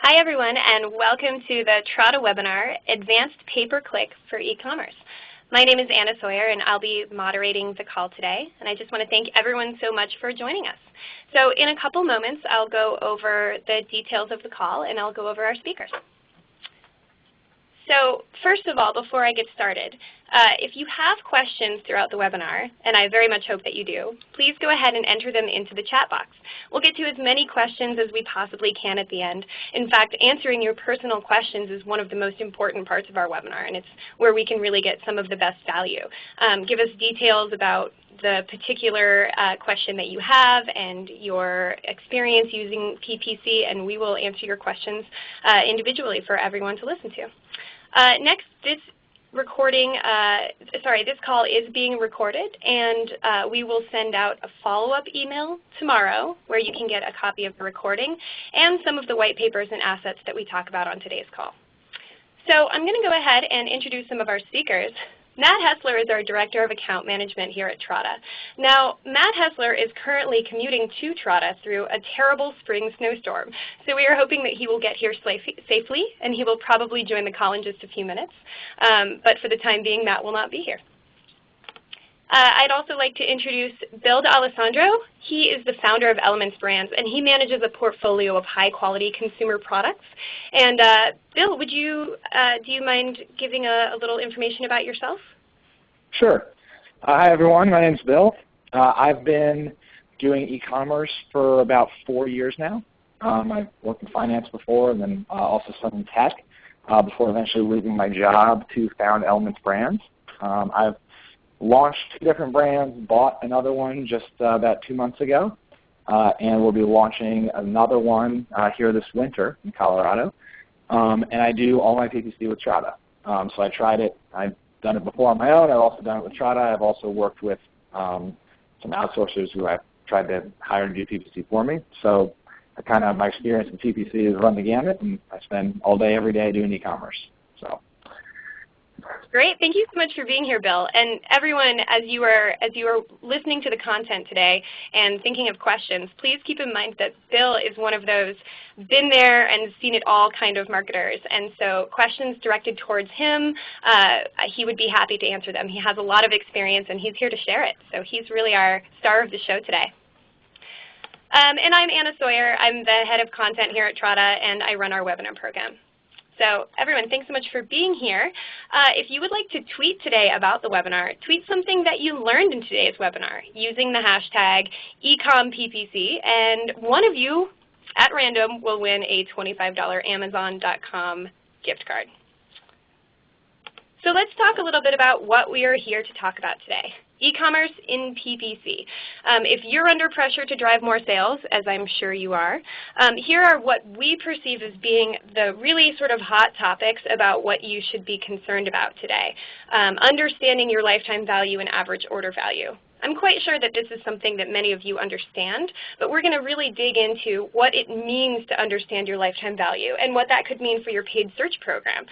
Hi everyone, and welcome to the Trada webinar, Advanced Pay-Per-Click for E-Commerce. My name is Anna Sawyer, and I'll be moderating the call today. And I just want to thank everyone so much for joining us. So in a couple moments, I'll go over the details of the call, and I'll go over our speakers. So first of all, before I get started, if you have questions throughout the webinar, and I very much hope that you do, please go ahead and enter them into the chat box. We'll get to as many questions as we possibly can at the end. In fact, answering your personal questions is one of the most important parts of our webinar, and it's where we can really get some of the best value. Give us details about the particular question that you have and your experience using PPC, and we will answer your questions individually for everyone to listen to. Next, this call is being recorded, and we will send out a follow-up email tomorrow where you can get a copy of the recording and some of the white papers and assets that we talk about on today's call. So I'm going to go ahead and introduce some of our speakers. Matt Hessler is our Director of Account Management here at Trada. Now, Matt Hessler is currently commuting to Trada through a terrible spring snowstorm. So we are hoping that he will get here safely, and he will probably join the call in just a few minutes. But for the time being, Matt will not be here. I'd also like to introduce Bill D'Alessandro. He is the founder of Elements Brands, and he manages a portfolio of high-quality consumer products. And Bill, do you mind giving a little information about yourself? Sure. Hi, everyone. My name's Bill. I've been doing e-commerce for about 4 years now. I've worked in finance before, and then also some in tech before eventually leaving my job to found Elements Brands. I've launched 2 different brands, bought another one just about 2 months ago, and we'll be launching another one here this winter in Colorado. And I do all my PPC with Trada. So I tried it. I've done it before on my own. I've also done it with Trada. I've also worked with some outsourcers who I've tried to hire to do PPC for me. So my experience in PPC is run the gamut, and I spend all day, every day doing e-commerce. So. Great. Thank you so much for being here, Bill. And everyone, as you are listening to the content today and thinking of questions, please keep in mind that Bill is one of those been there and seen it all kind of marketers. And so questions directed towards him, he would be happy to answer them. He has a lot of experience, and he's here to share it. So he's really our star of the show today. And I'm Anna Sawyer. I'm the head of content here at Trada, and I run our webinar program. So everyone, thanks so much for being here. If you would like to tweet today about the webinar, tweet something that you learned in today's webinar using the hashtag #EcomPPC, and one of you at random will win a $25 Amazon.com gift card. So let's talk a little bit about what we are here to talk about today. E-commerce in PPC. If you're under pressure to drive more sales, as I'm sure you are, here are what we perceive as being the really sort of hot topics about what you should be concerned about today. Understanding your lifetime value and average order value. I'm quite sure that this is something that many of you understand, but we're going to really dig into what it means to understand your lifetime value and what that could mean for your paid search program.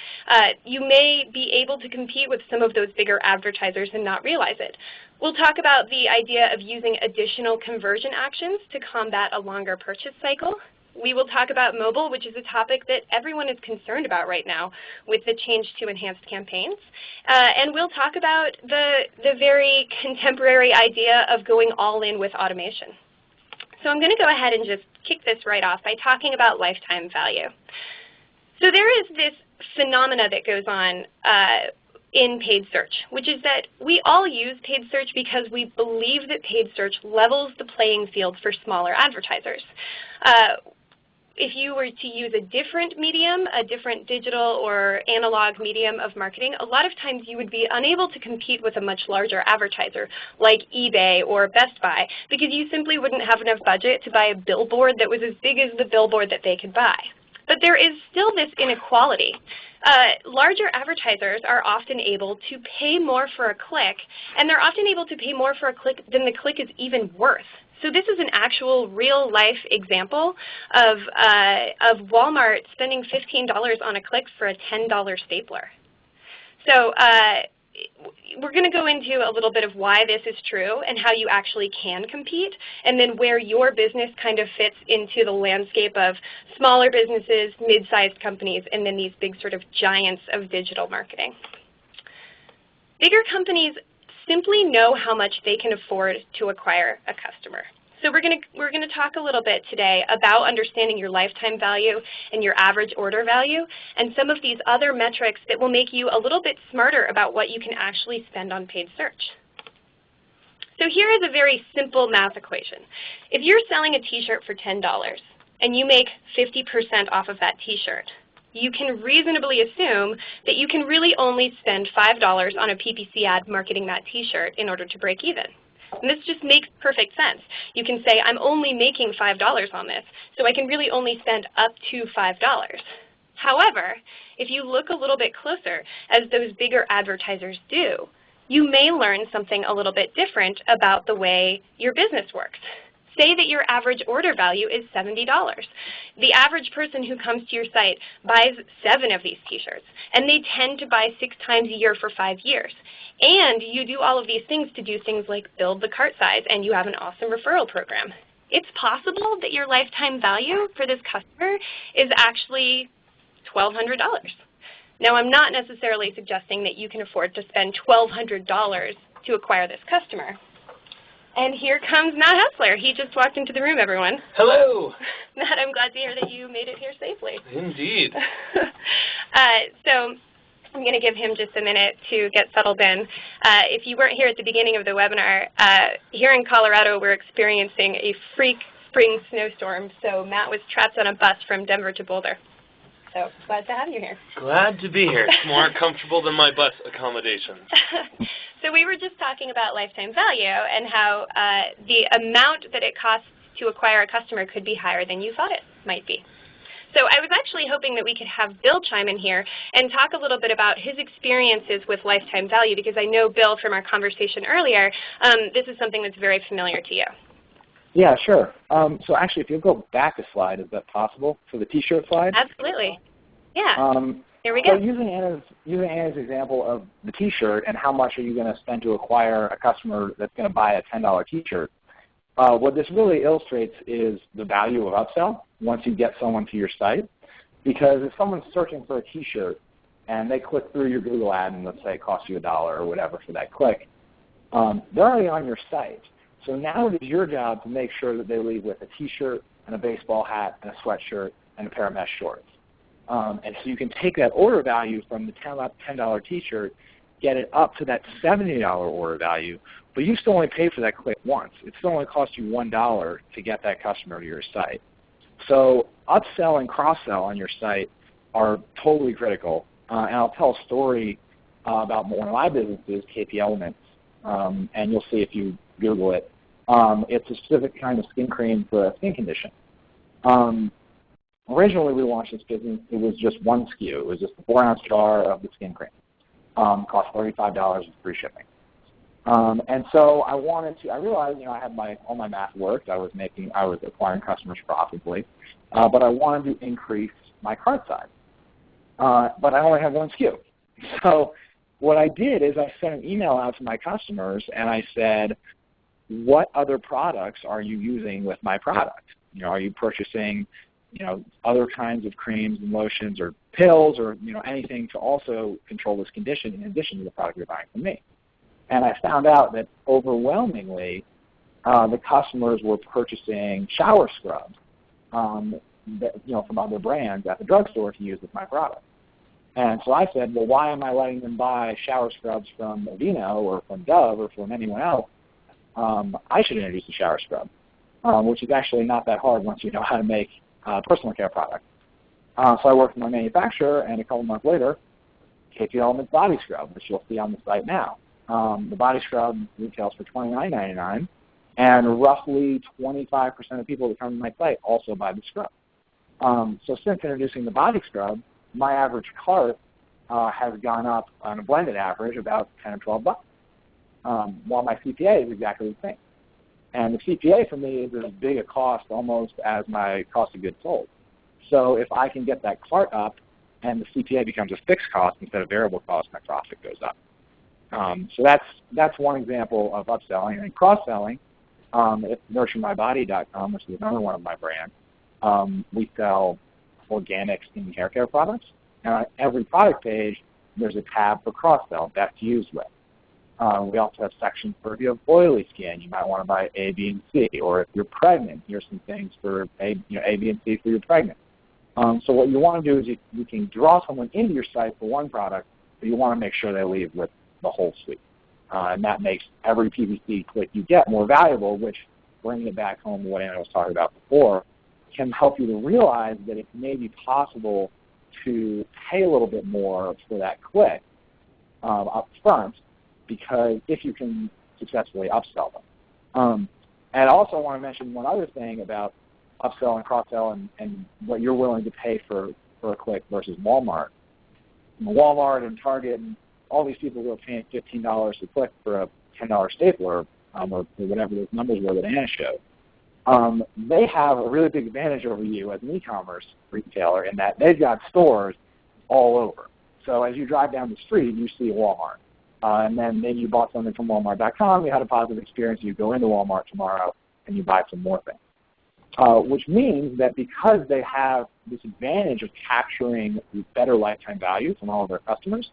You may be able to compete with some of those bigger advertisers and not realize it. We'll talk about the idea of using additional conversion actions to combat a longer purchase cycle. We will talk about mobile, which is a topic that everyone is concerned about right now with the change to enhanced campaigns. And we'll talk about the very contemporary idea of going all in with automation. So I'm going to go ahead and just kick this right off by talking about lifetime value. So there is this phenomena that goes on in paid search, which is that we all use paid search because we believe that paid search levels the playing field for smaller advertisers. If you were to use a different medium, a different digital or analog medium of marketing, a lot of times you would be unable to compete with a much larger advertiser like eBay or Best Buy because you simply wouldn't have enough budget to buy a billboard that was as big as the billboard that they could buy. But there is still this inequality. Larger advertisers are often able to pay more for a click, and they're often able to pay more for a click than the click is even worth. So this is an actual real-life example of Walmart spending $15 on a click for a $10 stapler. So we're going to go into a little bit of why this is true and how you actually can compete, and then where your business kind of fits into the landscape of smaller businesses, mid-sized companies, and then these big sort of giants of digital marketing. Bigger companies simply know how much they can afford to acquire a customer. So we're going to talk a little bit today about understanding your lifetime value and your average order value and some of these other metrics that will make you a little bit smarter about what you can actually spend on paid search. So here is a very simple math equation. If you're selling a t-shirt for $10 and you make 50% off of that t-shirt, you can reasonably assume that you can really only spend $5 on a PPC ad marketing that t-shirt in order to break even. And this just makes perfect sense. You can say, I'm only making $5 on this, so I can really only spend up to $5. However, if you look a little bit closer, as those bigger advertisers do, you may learn something a little bit different about the way your business works. Say that your average order value is $70. The average person who comes to your site buys 7 of these t-shirts, and they tend to buy 6 times a year for 5 years. And you do all of these things to do things like build the cart size, and you have an awesome referral program. It's possible that your lifetime value for this customer is actually $1,200. Now, I'm not necessarily suggesting that you can afford to spend $1,200 to acquire this customer. And here comes Matt Hessler. He just walked into the room, everyone. Hello. Matt, I'm glad to hear that you made it here safely. Indeed. So I'm going to give him just a minute to get settled in. If you weren't here at the beginning of the webinar, here in Colorado we're experiencing a freak spring snowstorm, so Matt was trapped on a bus from Denver to Boulder. So glad to have you here. Glad to be here. It's more comfortable than my bus accommodations. So we were just talking about lifetime value and how the amount that it costs to acquire a customer could be higher than you thought it might be. So I was actually hoping that we could have Bill chime in here and talk a little bit about his experiences with lifetime value, because I know, Bill, from our conversation earlier, this is something that's very familiar to you. Yeah, sure. So actually, if you'll go back a slide, is that possible? For the t-shirt slide? Absolutely. Yeah. Here we go. So using Anna's example of the t-shirt and how much are you going to spend to acquire a customer that's going to buy a $10 t-shirt, what this really illustrates is the value of upsell once you get someone to your site. Because if someone's searching for a t-shirt and they click through your Google ad and let's say it costs you $1 or whatever for that click, they're already on your site. So now it is your job to make sure that they leave with a t-shirt and a baseball hat and a sweatshirt and a pair of mesh shorts. And so you can take that order value from the $10 t-shirt, get it up to that $70 order value, but you still only pay for that click once. It still only costs you $1 to get that customer to your site. So upsell and cross-sell on your site are totally critical. And I'll tell a story about one of my businesses, KP Elements, and you'll see if you Google it. It's a specific kind of skin cream for a skin condition. Originally, we launched this business. It was just one SKU. It was just a 4-ounce jar of the skin cream. Cost $35 with free shipping. And so I realized, I had all my math worked. I was acquiring customers profitably, but I wanted to increase my cart size. But I only had one SKU. So what I did is I sent an email out to my customers and I said, what other products are you using with my product? Are you purchasing other kinds of creams and lotions or pills or anything to also control this condition in addition to the product you're buying from me? And I found out that overwhelmingly the customers were purchasing shower scrubs from other brands at the drugstore to use with my product. And so I said, well, why am I letting them buy shower scrubs from Aveeno or from Dove or from anyone else? I should introduce a shower scrub, which is actually not that hard once you know how to make personal care products. So I worked with my manufacturer, and a couple months later, KP Elements Body Scrub, which you'll see on the site now. The body scrub retails for $29.99, and roughly 25% of people that come to my site also buy the scrub. So since introducing the body scrub, my average cart has gone up on a blended average about $10 or $12, while my CPA is exactly the same. And the CPA for me is as big a cost almost as my cost of goods sold. So if I can get that cart up and the CPA becomes a fixed cost instead of variable cost, my profit goes up. So that's one example of upselling. And cross-selling, at nurturemybody.com, which is another one of my brands, we sell organic skin and hair care products. And on every product page, there's a tab for cross-sell, best used with. We also have sections for if you have oily skin, you might want to buy A, B, and C. Or if you're pregnant, here's some things for A, B, and C for you're pregnant. So what you want to do is you can draw someone into your site for one product, but you want to make sure they leave with the whole suite. And that makes every PPC click you get more valuable, which, bringing it back home to what Anna was talking about before, can help you to realize that it may be possible to pay a little bit more for that click up front, because if you can successfully upsell them. And also I want to mention one other thing about upsell and cross-sell and what you're willing to pay for a click versus Walmart. Walmart and Target and all these people who are paying $15 a click for a $10 stapler, or whatever those numbers were that Anna showed, they have a really big advantage over you as an e-commerce retailer in that they've got stores all over. So as you drive down the street, you see a Walmart. And then maybe you bought something from Walmart.com, you had a positive experience, you go into Walmart tomorrow and you buy some more things. Which means that because they have this advantage of capturing better lifetime value from all of their customers,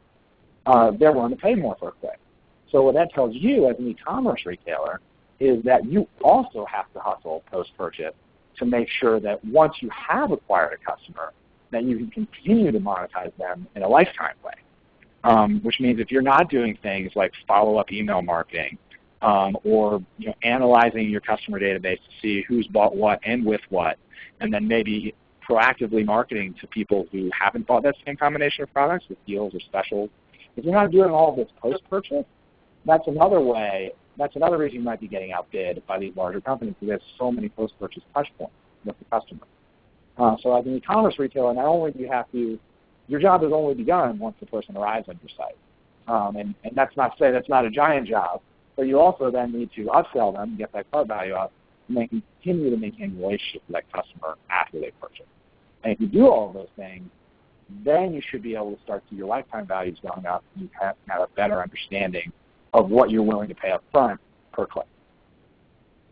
they're willing to pay more for a click. So what that tells you as an e-commerce retailer is that you also have to hustle post-purchase to make sure that once you have acquired a customer, that you can continue to monetize them in a lifetime way. Which means if you're not doing things like follow-up email marketing or analyzing your customer database to see who's bought what and with what, and then maybe proactively marketing to people who haven't bought that same combination of products with deals or specials, if you're not doing all of this post-purchase, that's another reason you might be getting outbid by these larger companies, because they have so many post-purchase touch points with the customer. So as an e-commerce retailer, not only do you have to, your job has only begun once the person arrives on your site. And that's not to say that's not a giant job, but you also then need to upsell them, get that cart value up, and then continue to maintain a relationship with that customer after they purchase. And if you do all of those things, then you should be able to start to see your lifetime values going up, and you have a better understanding of what you're willing to pay up front per click.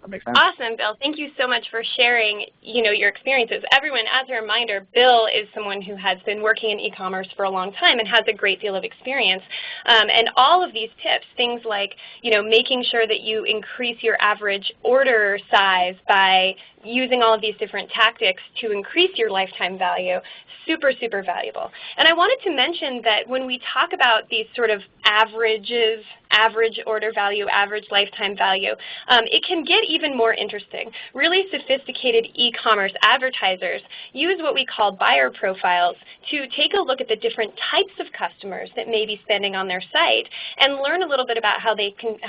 That makes sense? Awesome, Bill. Thank you so much for sharing, your experiences. Everyone, as a reminder, Bill is someone who has been working in e-commerce for a long time and has a great deal of experience. And all of these tips, things like, making sure that you increase your average order size by using all of these different tactics to increase your lifetime value, super, super valuable. And I wanted to mention that when we talk about these sort of averages, average order value, average lifetime value, it can get even more interesting. Really sophisticated e-commerce advertisers use what we call buyer profiles to take a look at the different types of customers that may be spending on their site and learn a little bit about how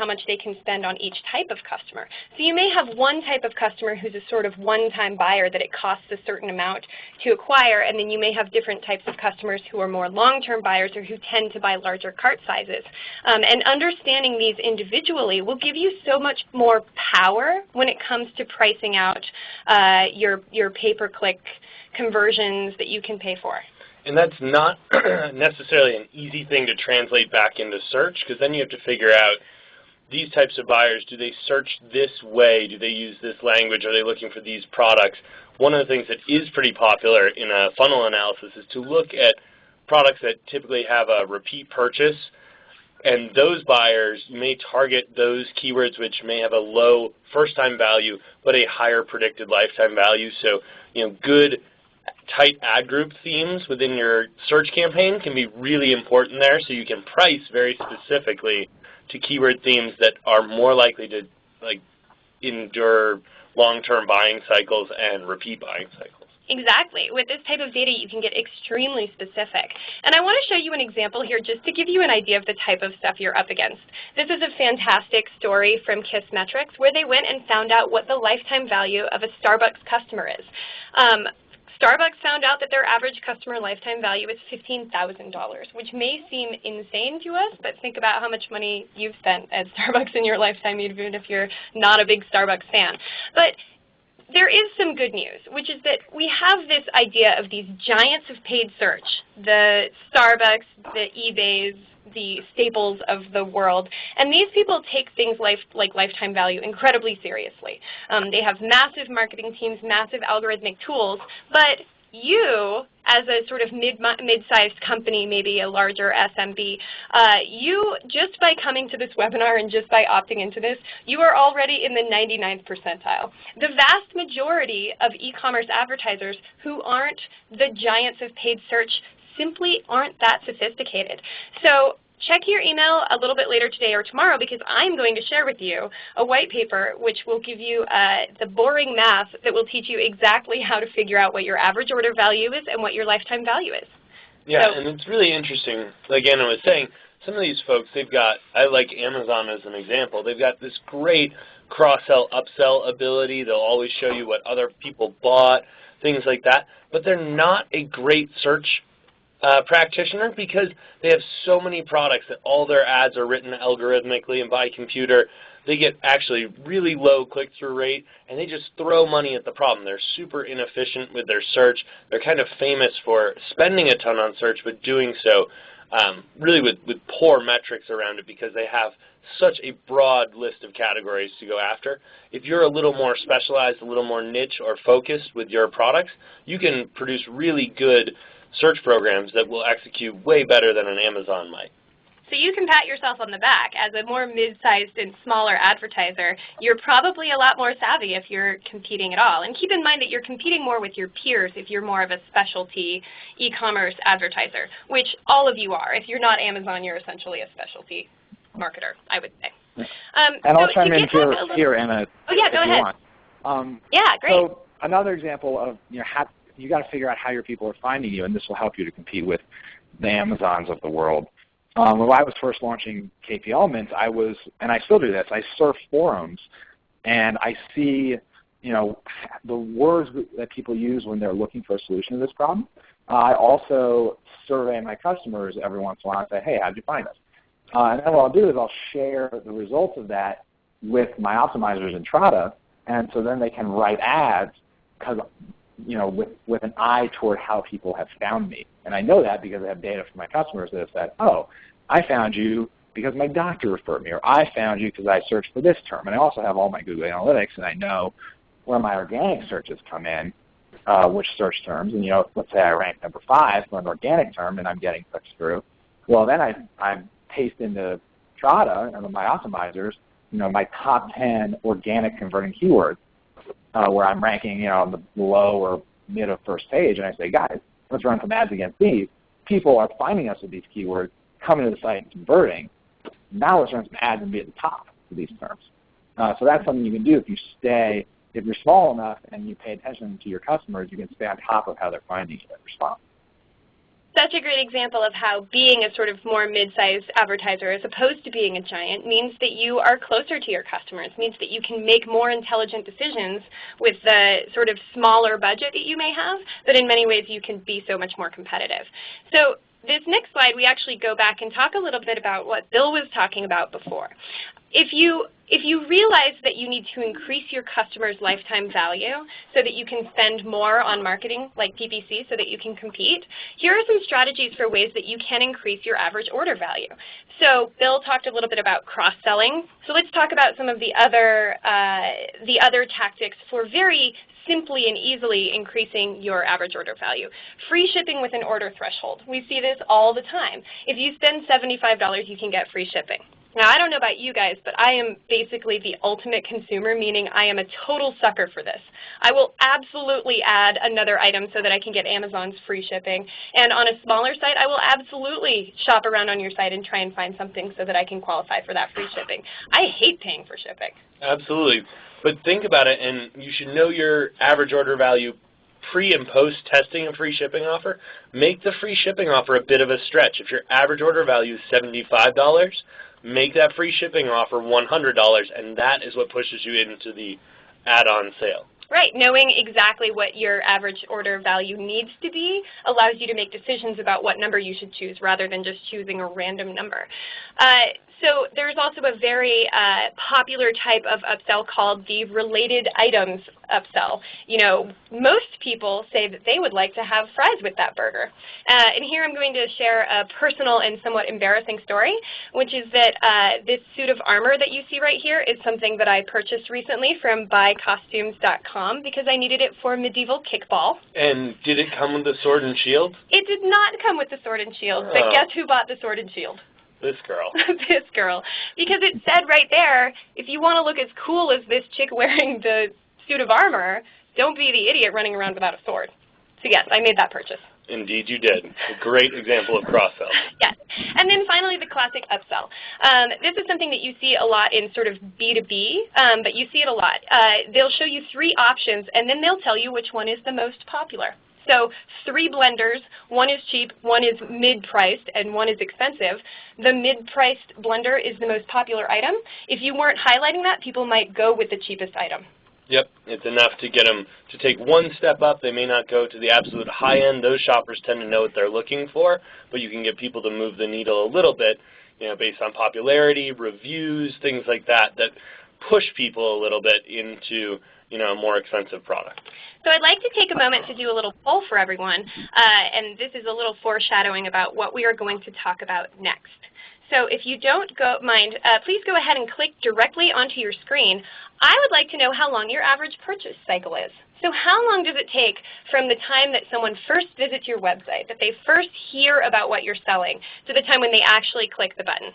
much they can spend on each type of customer. So you may have one type of customer who's a sort of one-time buyer that it costs a certain amount to acquire, and then you may have different types of customers who are more long-term buyers or who tend to buy larger cart sizes. And understanding these individually will give you so much more power when it comes to pricing out your pay-per-click conversions that you can pay for. And that's not necessarily an easy thing to translate back into search, because then you have to figure out these types of buyers, do they search this way? Do they use this language? Are they looking for these products? One of the things that is pretty popular in a funnel analysis is to look at products that typically have a repeat purchase, and those buyers may target those keywords which may have a low first-time value but a higher predicted lifetime value. So, good tight ad group themes within your search campaign can be really important there, so you can price very specifically to keyword themes that are more likely to endure long-term buying cycles and repeat buying cycles. Exactly. With this type of data, you can get extremely specific. And I want to show you an example here just to give you an idea of the type of stuff you're up against. This is a fantastic story from Kissmetrics where they went and found out what the lifetime value of a Starbucks customer is. Starbucks found out that their average customer lifetime value is $15,000, which may seem insane to us, but think about how much money you've spent at Starbucks in your lifetime, even if you're not a big Starbucks fan. But there is some good news, which is that we have this idea of these giants of paid search, the Starbucks, the eBays, the staples of the world. And these people take things like lifetime value incredibly seriously. They have massive marketing teams, massive algorithmic tools, but you, as a sort of mid-sized company, maybe a larger SMB, you, just by coming to this webinar and just by opting into this, you are already in the 99th percentile. The vast majority of e-commerce advertisers who aren't the giants of paid search simply aren't that sophisticated. So check your email a little bit later today or tomorrow, because I'm going to share with you a white paper which will give you the boring math that will teach you exactly how to figure out what your average order value is and what your lifetime value is. Yeah, so, and it's really interesting. Again, I was saying, some of these folks, they've got, I like Amazon as an example, they've got this great cross-sell, upsell ability. They'll always show you what other people bought, things like that, but they're not a great search practitioner, because they have so many products that all their ads are written algorithmically and by computer. They get actually really low click-through rate, and they just throw money at the problem. They're super inefficient with their search. They're kind of famous for spending a ton on search, but doing so really with poor metrics around it, because they have such a broad list of categories to go after. If you're a little more specialized, a little more niche or focused with your products, you can produce really good search programs that will execute way better than an Amazon might. So you can pat yourself on the back. As a more mid-sized and smaller advertiser, you're probably a lot more savvy if you're competing at all. And keep in mind that you're competing more with your peers if you're more of a specialty e-commerce advertiser, which all of you are. If you're not Amazon, you're essentially a specialty marketer, I would say. And I'll chime in here, Anna, oh, yeah, go ahead. Yeah, great. So another example of, you got to figure out how your people are finding you, and this will help you to compete with the Amazons of the world. When I was first launching KP Elements, and I still do this, I surf forums, and I see, the words that people use when they're looking for a solution to this problem. I also survey my customers every once in a while and say, hey, how'd you find us? And then what I'll do is I'll share the results of that with my optimizers in Trada, and so then they can write ads with an eye toward how people have found me. And I know that because I have data from my customers that have said, oh, I found you because my doctor referred me, or I found you because I searched for this term. And I also have all my Google Analytics, and I know where my organic searches come in, which search terms. And let's say I rank number 5 for an organic term and I'm getting clicks through. Well, then I paste into Trada and my optimizers, my top 10 organic converting keywords, where I'm ranking, on the low or mid of first page, and I say, guys, let's run some ads against these. People are finding us with these keywords, coming to the site and converting. Now let's run some ads and be at the top of these terms. So that's something you can do if you're small enough and you pay attention to your customers, you can stay on top of how they're finding you and respond. Such a great example of how being a sort of more mid-sized advertiser as opposed to being a giant means that you are closer to your customers, means that you can make more intelligent decisions with the sort of smaller budget that you may have, but in many ways you can be so much more competitive. So this next slide, we actually go back and talk a little bit about what Bill was talking about before. If you realize that you need to increase your customer's lifetime value so that you can spend more on marketing like PPC so that you can compete, here are some strategies for ways that you can increase your average order value. So Bill talked a little bit about cross-selling. So let's talk about some of the other tactics for very simply and easily increasing your average order value. Free shipping with an order threshold. We see this all the time. If you spend $75, you can get free shipping. Now, I don't know about you guys, but I am basically the ultimate consumer, meaning I am a total sucker for this. I will absolutely add another item so that I can get Amazon's free shipping. And on a smaller site, I will absolutely shop around on your site and try and find something so that I can qualify for that free shipping. I hate paying for shipping. Absolutely. But think about it, and you should know your average order value pre and post testing a free shipping offer. Make the free shipping offer a bit of a stretch. If your average order value is $75, make that free shipping offer $100, and that is what pushes you into the add-on sale. Right. Knowing exactly what your average order value needs to be allows you to make decisions about what number you should choose rather than just choosing a random number. So there's also a very popular type of upsell called the related items upsell. You know, most people say that they would like to have fries with that burger. And here I'm going to share a personal and somewhat embarrassing story, which is that this suit of armor that you see right here is something that I purchased recently from buycostumes.com because I needed it for medieval kickball. And did it come with the sword and shield? It did not come with the sword and shield, but guess who bought the sword and shield? This girl. This girl. Because it said right there, if you want to look as cool as this chick wearing the suit of armor, don't be the idiot running around without a sword. So yes, I made that purchase. Indeed you did. A great example of cross-sell. Yes. And then finally the classic upsell. This is something that you see a lot in sort of B2B, but you see it a lot. They'll show you 3 options, and then they'll tell you which one is the most popular. So 3 blenders, one is cheap, one is mid-priced, and one is expensive. The mid-priced blender is the most popular item. If you weren't highlighting that, people might go with the cheapest item. Yep, it's enough to get them to take one step up. They may not go to the absolute high end. Those shoppers tend to know what they're looking for, but you can get people to move the needle a little bit, you know, based on popularity, reviews, things like that, that push people a little bit into, you know, a more expensive product. So I'd like to take a moment to do a little poll for everyone, and this is a little foreshadowing about what we are going to talk about next. So if you don't mind, please go ahead and click directly onto your screen. I would like to know how long your average purchase cycle is. So how long does it take from the time that someone first visits your website, that they first hear about what you're selling, to the time when they actually click the button?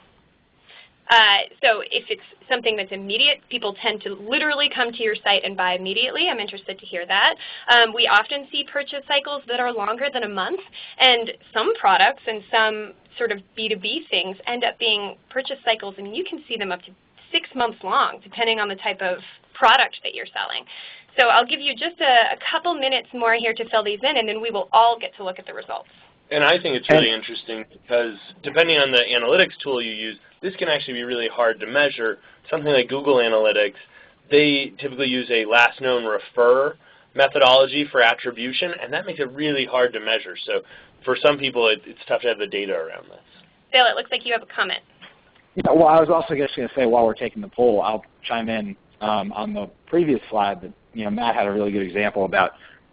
So if it's something that's immediate, people tend to literally come to your site and buy immediately. I'm interested to hear that. We often see purchase cycles that are longer than a month, and some products and some sort of B2B things end up being purchase cycles, and you can see them up to 6 months long, depending on the type of product that you're selling. So I'll give you just a couple minutes more here to fill these in, and then we will all get to look at the results. And I think it's really interesting because depending on the analytics tool you use, this can actually be really hard to measure. Something like Google Analytics, they typically use a last known refer methodology for attribution, and that makes it really hard to measure. So for some people, it's tough to have the data around this. Bill, it looks like you have a comment. Yeah, well, I was also just going to say, while we're taking the poll, I'll chime in on the previous slide that, you know, Matt had a really good example about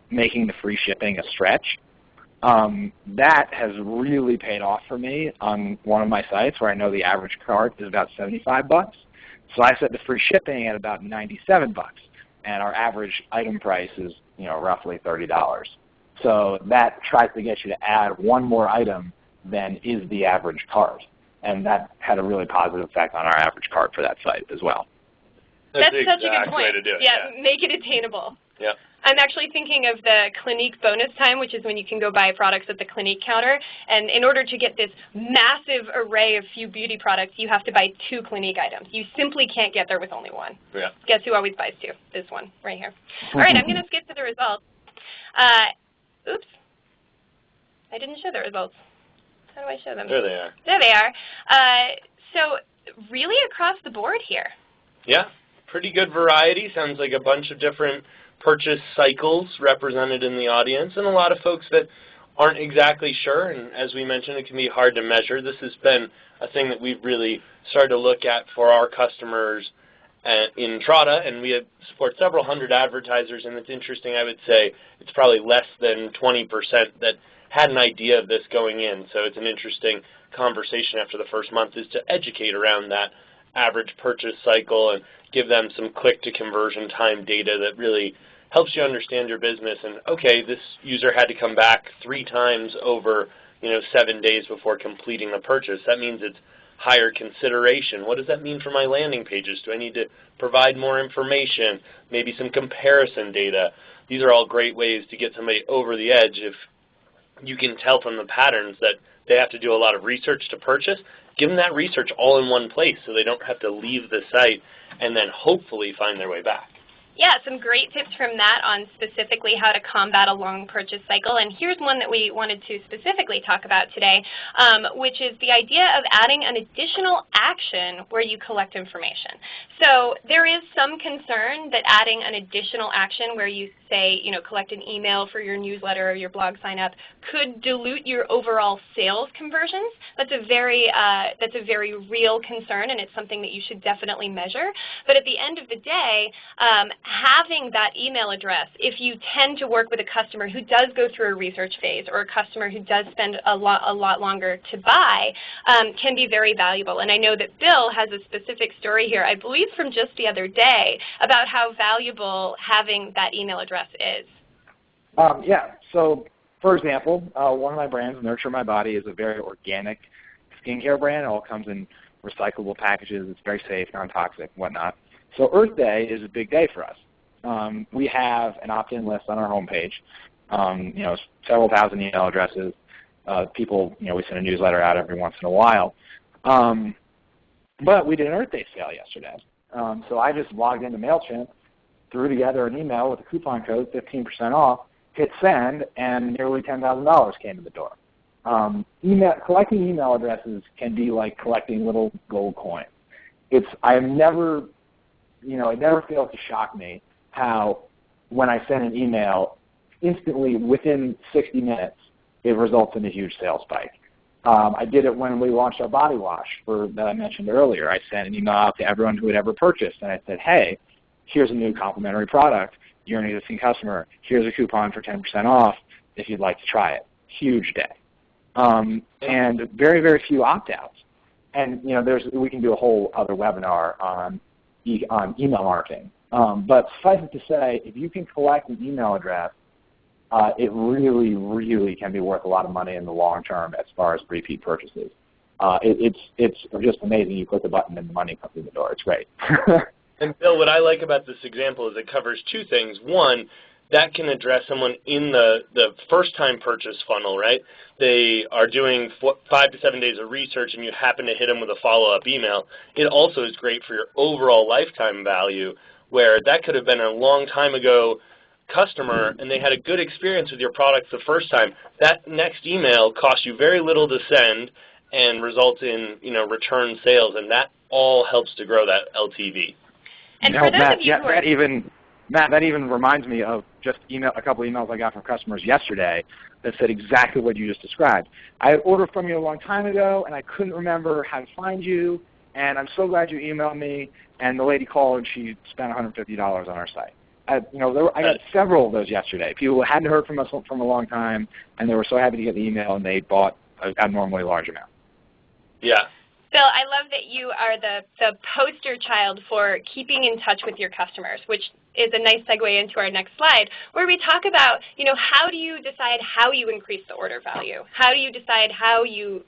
making the free shipping a stretch. That has really paid off for me on one of my sites where I know the average cart is about $75. So I set the free shipping at about $97, and our average item price is, you know, roughly $30. So that tries to get you to add one more item than is the average cart, and that had a really positive effect on our average cart for that site as well. That's such a good point. Way to do it. Yeah, make it attainable. Yep. I'm actually thinking of the Clinique bonus time, which is when you can go buy products at the Clinique counter. And in order to get this massive array of few beauty products, you have to buy 2 Clinique items. You simply can't get there with only one. Yeah. Guess who always buys 2? This one right here. All right, I'm going to skip to the results. Oops. I didn't show the results. How do I show them? There they are. There they are. So really across the board here. Yeah. Pretty good variety. Sounds like a bunch of different purchase cycles represented in the audience, and a lot of folks that aren't exactly sure, and as we mentioned, it can be hard to measure. This has been a thing that we've really started to look at for our customers in Trada, and we support several hundred advertisers, and it's interesting, I would say it's probably less than 20% that had an idea of this going in, so it's an interesting conversation after the first month is to educate around that average purchase cycle and give them some click-to-conversion time data that really helps you understand your business. And okay, this user had to come back 3 times over, 7 days before completing the purchase. That means it's higher consideration. What does that mean for my landing pages? Do I need to provide more information? Maybe some comparison data. These are all great ways to get somebody over the edge if you can tell from the patterns that they have to do a lot of research to purchase. Give them that research all in one place so they don't have to leave the site and then hopefully find their way back. Yeah, some great tips from that on specifically how to combat a long purchase cycle. And here's one that we wanted to specifically talk about today, which is the idea of adding an additional action where you collect information. So there is some concern that adding an additional action where you say, collect an email for your newsletter or your blog sign up could dilute your overall sales conversions. That's a very real concern, and it's something that you should definitely measure. But at the end of the day, having that email address, if you tend to work with a customer who does go through a research phase or a customer who does spend a lot longer to buy, can be very valuable. And I know that Bill has a specific story here, I believe from just the other day, about how valuable having that email address is. Yeah. So, for example, one of my brands, Nurture My Body, is a very organic skincare brand. It all comes in recyclable packages. It's very safe, non-toxic, whatnot. So Earth Day is a big day for us. We have an opt-in list on our homepage. Several thousand email addresses. People, we send a newsletter out every once in a while. But we did an Earth Day sale yesterday. So I just logged into MailChimp, threw together an email with a coupon code, 15% off, hit send, and nearly $10,000 came to the door. Collecting email addresses can be like collecting little gold coins. It never fails to shock me how when I send an email, instantly within 60 minutes, it results in a huge sales spike. I did it when we launched our body wash that I mentioned earlier. I sent an email out to everyone who had ever purchased, and I said, hey, here's a new complimentary product. You're an existing customer. Here's a coupon for 10% off if you'd like to try it. Huge day. And very, very few opt-outs. And we can do a whole other webinar on email marketing. But suffice it to say, if you can collect an email address, it really, really can be worth a lot of money in the long term as far as repeat purchases. It's just amazing. You click a button and the money comes in the door. It's great. And Bill, what I like about this example is it covers two things. One, that can address someone in the first-time purchase funnel, right? They are doing 5 to 7 days of research and you happen to hit them with a follow-up email. It also is great for your overall lifetime value, where that could have been a long time ago customer and they had a good experience with your products the first time. That next email costs you very little to send and results in return sales, and that all helps to grow that LTV. And for those of you who are Matt, that even reminds me of just a couple emails I got from customers yesterday that said exactly what you just described. I had ordered from you a long time ago, and I couldn't remember how to find you, and I'm so glad you emailed me. And the lady called, and she spent $150 on our site. I got several of those yesterday. People hadn't heard from us from a long time, and they were so happy to get the email, and they bought an abnormally large amount. Yeah. Bill, I love that you are the poster child for keeping in touch with your customers, which is a nice segue into our next slide, where we talk about, how do you decide how you increase the order value? How do you decide how you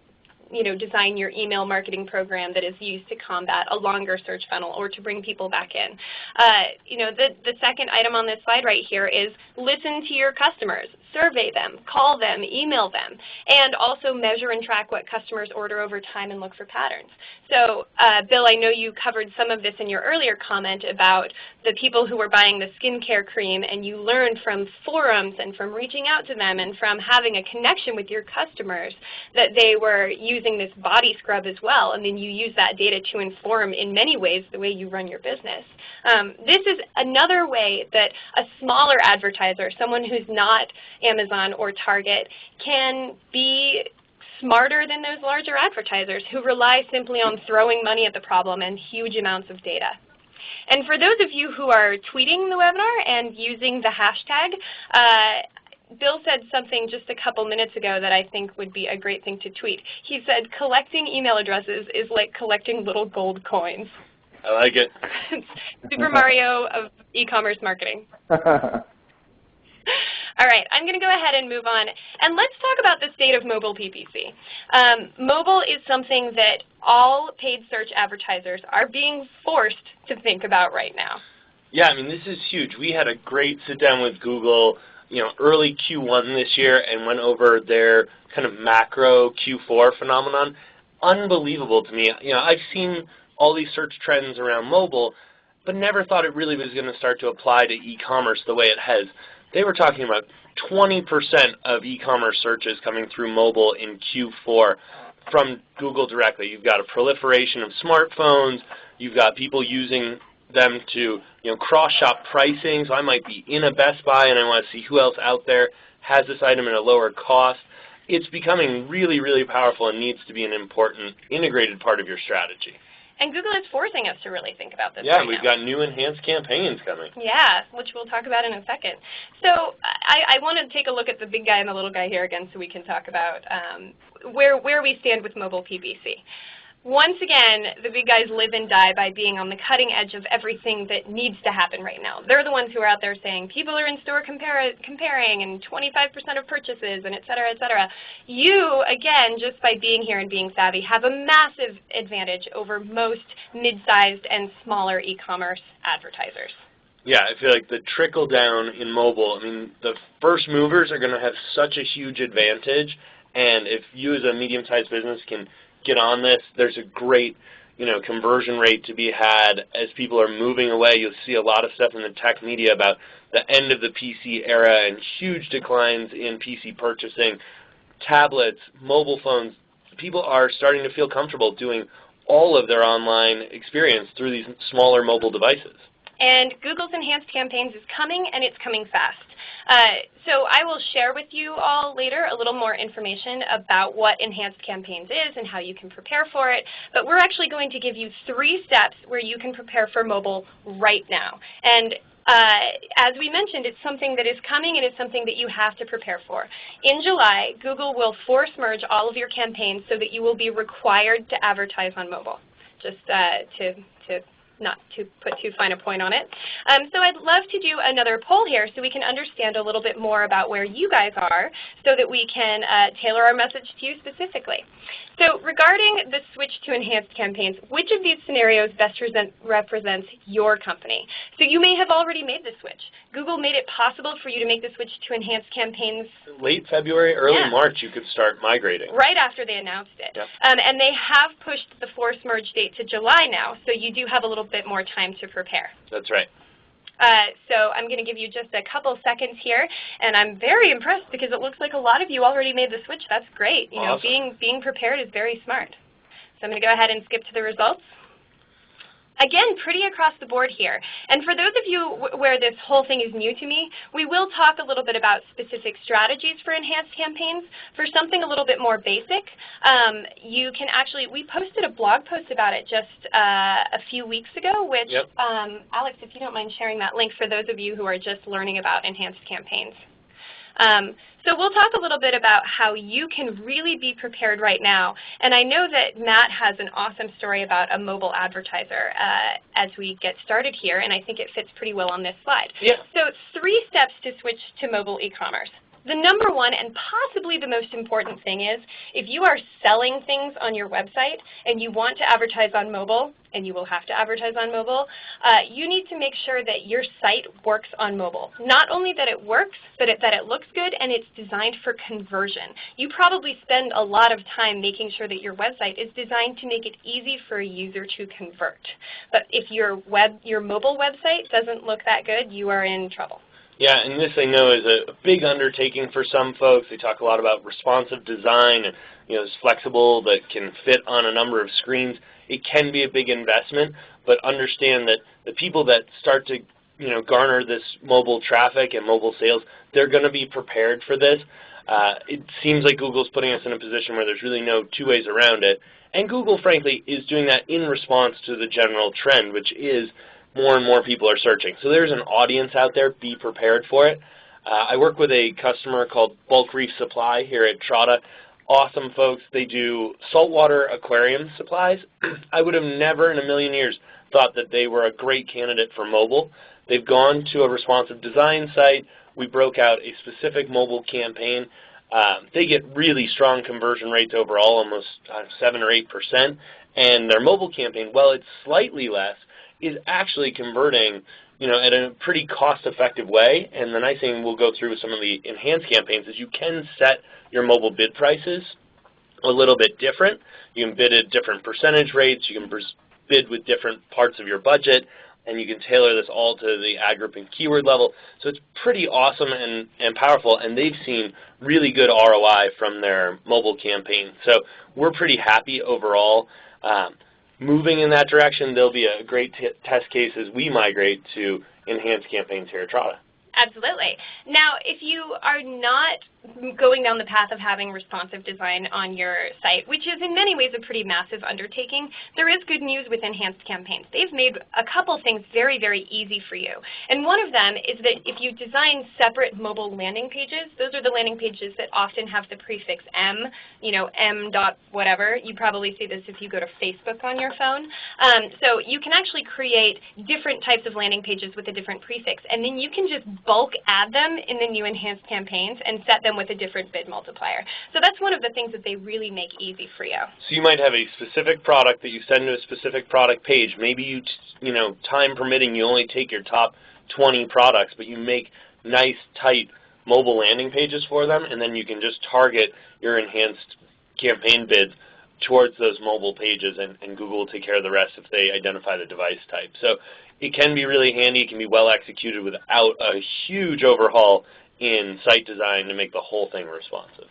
design your email marketing program that is used to combat a longer search funnel or to bring people back in? The second item on this slide right here is listen to your customers. Survey them, call them, email them, and also measure and track what customers order over time and look for patterns. So, Bill, I know you covered some of this in your earlier comment about the people who were buying the skincare cream, and you learned from forums and from reaching out to them and from having a connection with your customers that they were using this body scrub as well, and then you use that data to inform in many ways the way you run your business. This is another way that a smaller advertiser, someone who's not Amazon or Target, can be smarter than those larger advertisers who rely simply on throwing money at the problem and huge amounts of data. And for those of you who are tweeting the webinar and using the hashtag, Bill said something just a couple minutes ago that I think would be a great thing to tweet. He said, collecting email addresses is like collecting little gold coins. I like it. Super Mario of e-commerce marketing. All right, I'm going to go ahead and move on, and let's talk about the state of mobile PPC. Mobile is something that all paid search advertisers are being forced to think about right now. Yeah, I mean, this is huge. We had a great sit-down with Google, early Q1 this year and went over their kind of macro Q4 phenomenon. Unbelievable to me. I've seen all these search trends around mobile, but never thought it really was going to start to apply to e-commerce the way it has. They were talking about 20% of e-commerce searches coming through mobile in Q4 from Google directly. You've got a proliferation of smartphones. You've got people using them to cross-shop pricing. So I might be in a Best Buy and I want to see who else out there has this item at a lower cost. It's becoming really, really powerful and needs to be an important integrated part of your strategy. And Google is forcing us to really think about this. Yeah, right we've now. got new enhanced campaigns coming. Yeah, which we'll talk about in a second. So I want to take a look at the big guy and the little guy here again so we can talk about where we stand with mobile PPC. Once again, the big guys live and die by being on the cutting edge of everything that needs to happen right now. They're the ones who are out there saying people are in store comparing and 25% of purchases and et cetera, et cetera. You, again, just by being here and being savvy, have a massive advantage over most mid-sized and smaller e-commerce advertisers. Yeah, I feel like the trickle down in mobile, I mean, the first movers are going to have such a huge advantage, and if you as a medium-sized business can get on this, there's a great conversion rate to be had as people are moving away. You'll see a lot of stuff in the tech media about the end of the PC era and huge declines in PC purchasing. Tablets, mobile phones, people are starting to feel comfortable doing all of their online experience through these smaller mobile devices. And Google's Enhanced Campaigns is coming, and it's coming fast. So I will share with you all later a little more information about what Enhanced Campaigns is and how you can prepare for it. But we're actually going to give you 3 steps where you can prepare for mobile right now. And as we mentioned, it's something that is coming and it's something that you have to prepare for. In July, Google will force merge all of your campaigns so that you will be required to advertise on mobile, just not to put too fine a point on it. So I'd love to do another poll here so we can understand a little bit more about where you guys are so that we can tailor our message to you specifically. So regarding the switch to enhanced campaigns, which of these scenarios best represents your company? So you may have already made the switch. Google made it possible for you to make the switch to enhanced campaigns. Late February, early March, you could start migrating. Right after they announced it. Yep. And they have pushed the force merge date to July now, so you do have a little bit more time to prepare. That's right. So I'm going to give you just a couple seconds here, and I'm very impressed because it looks like a lot of you already made the switch. That's great. Awesome. Being prepared is very smart. So I'm going to go ahead and skip to the results. Again, pretty across the board here. And for those of you where this whole thing is new to me, we will talk a little bit about specific strategies for enhanced campaigns. For something a little bit more basic, you can actually, we posted a blog post about it just a few weeks ago, which, Alex, if you don't mind sharing that link for those of you who are just learning about enhanced campaigns. So we'll talk a little bit about how you can really be prepared right now. And I know that Matt has an awesome story about a mobile advertiser as we get started here, and I think it fits pretty well on this slide. Yeah. So 3 steps to switch to mobile e-commerce. The number one and possibly the most important thing is if you are selling things on your website and you want to advertise on mobile, and you will have to advertise on mobile, you need to make sure that your site works on mobile. Not only that it works, but that it looks good and it's designed for conversion. You probably spend a lot of time making sure that your website is designed to make it easy for a user to convert. But if your mobile website doesn't look that good, you are in trouble. Yeah, and this I know is a big undertaking for some folks. They talk a lot about responsive design and it's flexible that can fit on a number of screens. It can be a big investment, but understand that the people that start to garner this mobile traffic and mobile sales, they're going to be prepared for this. It seems like Google's putting us in a position where there's really no 2 ways around it. And Google, frankly, is doing that in response to the general trend, which is more and more people are searching. So there's an audience out there. Be prepared for it. I work with a customer called Bulk Reef Supply here at Trotta. Awesome folks. They do saltwater aquarium supplies. I would have never in a million years thought that they were a great candidate for mobile. They've gone to a responsive design site. We broke out a specific mobile campaign. They get really strong conversion rates overall, almost 7 or 8%. And their mobile campaign, while it's slightly less, is actually converting at a pretty cost-effective way. And the nice thing we'll go through with some of the enhanced campaigns is you can set your mobile bid prices a little bit different. You can bid at different percentage rates. You can bid with different parts of your budget. and you can tailor this all to the ad group and keyword level. So it's pretty awesome and powerful, and they've seen really good ROI from their mobile campaign. So we're pretty happy overall. Moving in that direction, there'll be a great test case as we migrate to enhanced campaigns here at Trada. Absolutely. Now, if you are not going down the path of having responsive design on your site, which is in many ways a pretty massive undertaking, there is good news with enhanced campaigns. They've made a couple things very, very easy for you. And one of them is that if you design separate mobile landing pages, those are the landing pages that often have the prefix M, M dot whatever. You probably see this if you go to Facebook on your phone. So you can actually create different types of landing pages with a different prefix, and then you can just bulk add them in the new enhanced campaigns and set them with a different bid multiplier. So that's one of the things that they really make easy for you. So you might have a specific product that you send to a specific product page. Maybe time permitting, you only take your top 20 products, but you make nice, tight mobile landing pages for them, and then you can just target your enhanced campaign bids towards those mobile pages, and Google will take care of the rest if they identify the device type. So it can be really handy. It can be well executed without a huge overhaul in site design to make the whole thing responsive.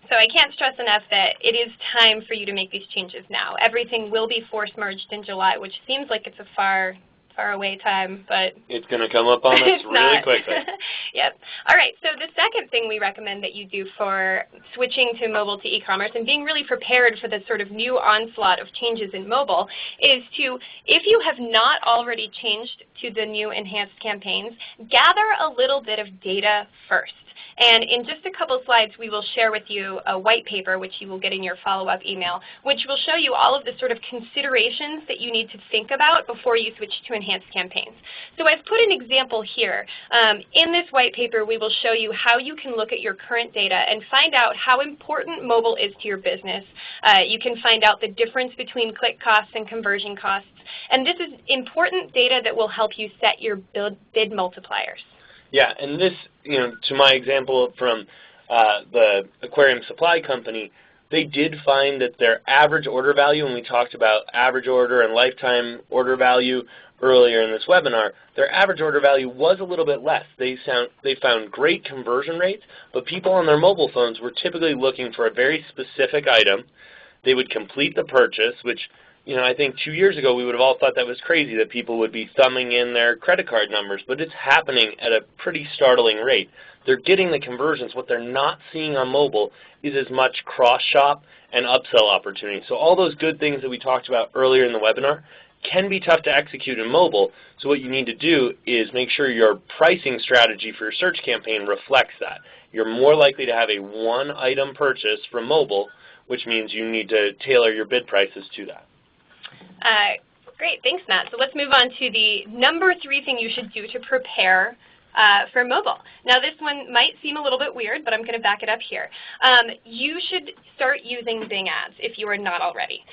So I can't stress enough that it is time for you to make these changes now. Everything will be force merged in July, which seems like it's a far away time, but it's going to come up on us really quickly. Yep. All right, so the second thing we recommend that you do for switching to mobile to e-commerce and being really prepared for the sort of new onslaught of changes in mobile is to, if you have not already changed to the new enhanced campaigns, gather a little bit of data first. And in just a couple slides, we will share with you a white paper, which you will get in your follow-up email, which will show you all of the sort of considerations that you need to think about before you switch to enhanced campaigns. So I've put an example here. In this white paper, we will show you how you can look at your current data and find out how important mobile is to your business. You can find out the difference between click costs and conversion costs. And this is important data that will help you set your bid multipliers. Yeah, and this, to my example from the aquarium supply company, they did find that their average order value, when we talked about average order and lifetime order value earlier in this webinar, their average order value was a little bit less. They found great conversion rates, but people on their mobile phones were typically looking for a very specific item. They would complete the purchase, which I think 2 years ago we would have all thought that was crazy, that people would be thumbing in their credit card numbers, but it's happening at a pretty startling rate. They're getting the conversions. What they're not seeing on mobile is as much cross-shop and upsell opportunity. So all those good things that we talked about earlier in the webinar can be tough to execute in mobile. So what you need to do is make sure your pricing strategy for your search campaign reflects that. You're more likely to have a one-item purchase from mobile, which means you need to tailor your bid prices to that. Great, thanks, Matt. So let's move on to the number 3 thing you should do to prepare for mobile. Now this one might seem a little bit weird, but I'm going to back it up here. You should start using Bing ads if you are not already.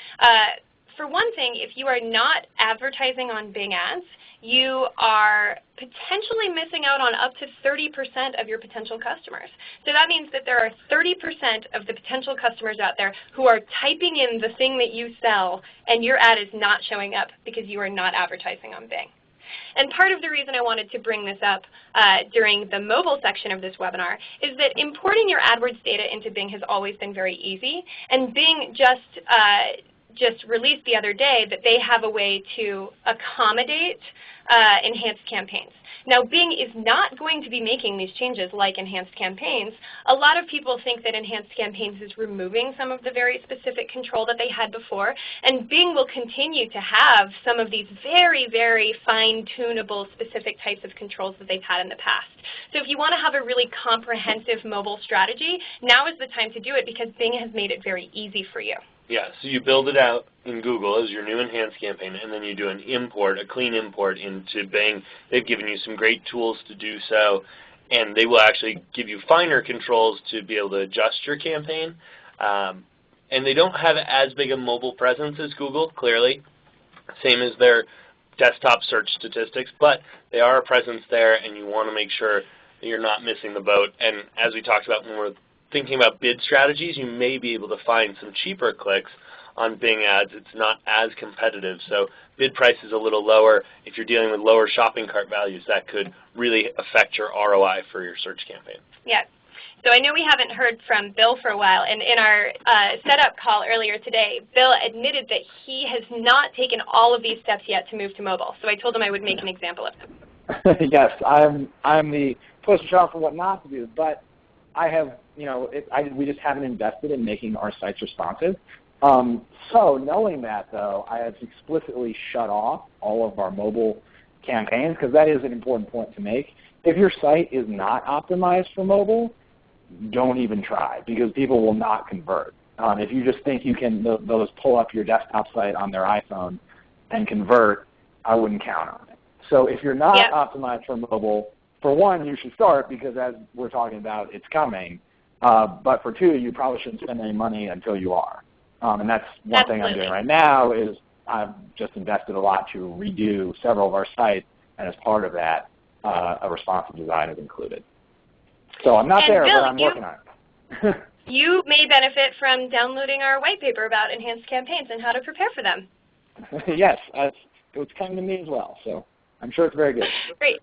For one thing, if you are not advertising on Bing ads, you are potentially missing out on up to 30% of your potential customers. So that means that there are 30% of the potential customers out there who are typing in the thing that you sell, and your ad is not showing up because you are not advertising on Bing. And part of the reason I wanted to bring this up during the mobile section of this webinar is that importing your AdWords data into Bing has always been very easy, and Bing just released the other day that they have a way to accommodate enhanced campaigns. Now, Bing is not going to be making these changes like enhanced campaigns. A lot of people think that enhanced campaigns is removing some of the very specific control that they had before, and Bing will continue to have some of these very, very fine-tunable specific types of controls that they've had in the past. So if you want to have a really comprehensive mobile strategy, now is the time to do it because Bing has made it very easy for you. Yeah, so you build it out in Google as your new enhanced campaign, and then you do an import, a clean import into Bing. They've given you some great tools to do so, and they will actually give you finer controls to be able to adjust your campaign. And they don't have as big a mobile presence as Google, clearly, same as their desktop search statistics, but they are a presence there, and you want to make sure that you're not missing the boat. And as we talked about when we're thinking about bid strategies, you may be able to find some cheaper clicks on Bing ads. It's not as competitive, so bid price is a little lower. If you're dealing with lower shopping cart values, that could really affect your ROI for your search campaign. Yeah. So I know we haven't heard from Bill for a while, and in our setup call earlier today, Bill admitted that he has not taken all of these steps yet to move to mobile. So I told him I would make an example of them. Yes, I'm the poster child for what not to do, but I have, we just haven't invested in making our sites responsive. So knowing that, though, I have explicitly shut off all of our mobile campaigns because that is an important point to make. If your site is not optimized for mobile, don't even try because people will not convert. If you just think you can, they'll just pull up your desktop site on their iPhone and convert, I wouldn't count on it. So if you're not optimized for mobile, for one, you should start because as we're talking about, it's coming. But for two, you probably shouldn't spend any money until you are. And that's one thing I'm doing right now is I've just invested a lot to redo several of our sites, and as part of that, a responsive design is included. So I'm not there, Bill, but I'm working on it. You may benefit from downloading our white paper about enhanced campaigns and how to prepare for them. Yes, it's coming to me as well, so I'm sure it's very good. Great.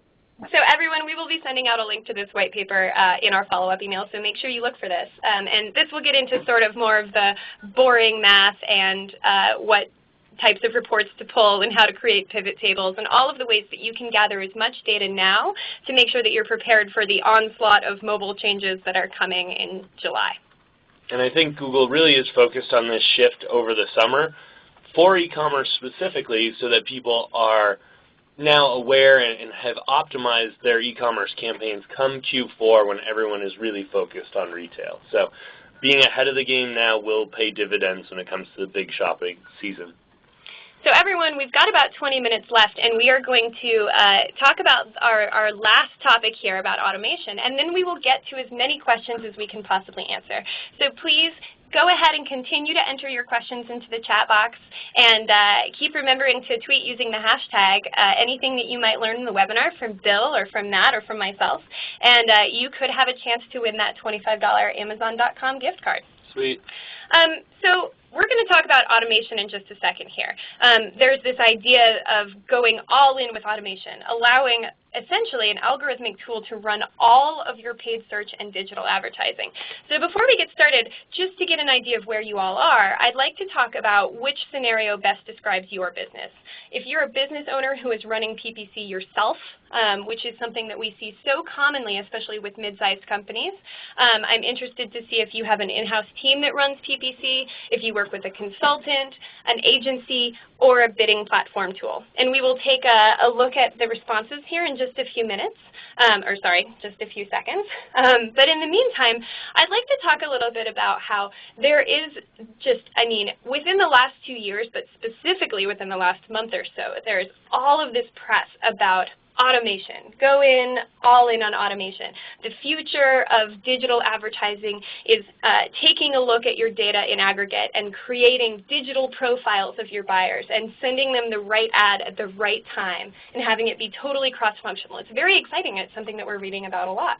So everyone, we will be sending out a link to this white paper in our follow-up email, so make sure you look for this. And this will get into sort of more of the boring math and what types of reports to pull and how to create pivot tables and all of the ways that you can gather as much data now to make sure that you're prepared for the onslaught of mobile changes that are coming in July. And I think Google really is focused on this shift over the summer for e-commerce specifically so that people are now aware and have optimized their e-commerce campaigns come Q4 when everyone is really focused on retail. So being ahead of the game now will pay dividends when it comes to the big shopping season. So everyone, we've got about 20 minutes left, and we are going to talk about our last topic here about automation, and then we will get to as many questions as we can possibly answer. So please go ahead and continue to enter your questions into the chat box, and keep remembering to tweet using the hashtag anything that you might learn in the webinar from Bill or from Matt or from myself, and you could have a chance to win that $25 Amazon.com gift card. Sweet. So we're going to talk about automation in just a second here. There's this idea of going all in with automation, allowing essentially an algorithmic tool to run all of your paid search and digital advertising. So before we get started, just to get an idea of where you all are, I'd like to talk about which scenario best describes your business. If you're a business owner who is running PPC yourself, which is something that we see so commonly, especially with mid-sized companies, I'm interested to see if you have an in-house team that runs PPC, if you work with a consultant, an agency, or a bidding platform tool. And we will take a look at the responses here in just a few minutes, just a few seconds. But in the meantime, I'd like to talk a little bit about how there is within the last 2 years, but specifically within the last month or so, there's all of this press about automation. Go in, all in on automation. The future of digital advertising is taking a look at your data in aggregate and creating digital profiles of your buyers and sending them the right ad at the right time and having it be totally cross-functional. It's very exciting. It's something that we're reading about a lot.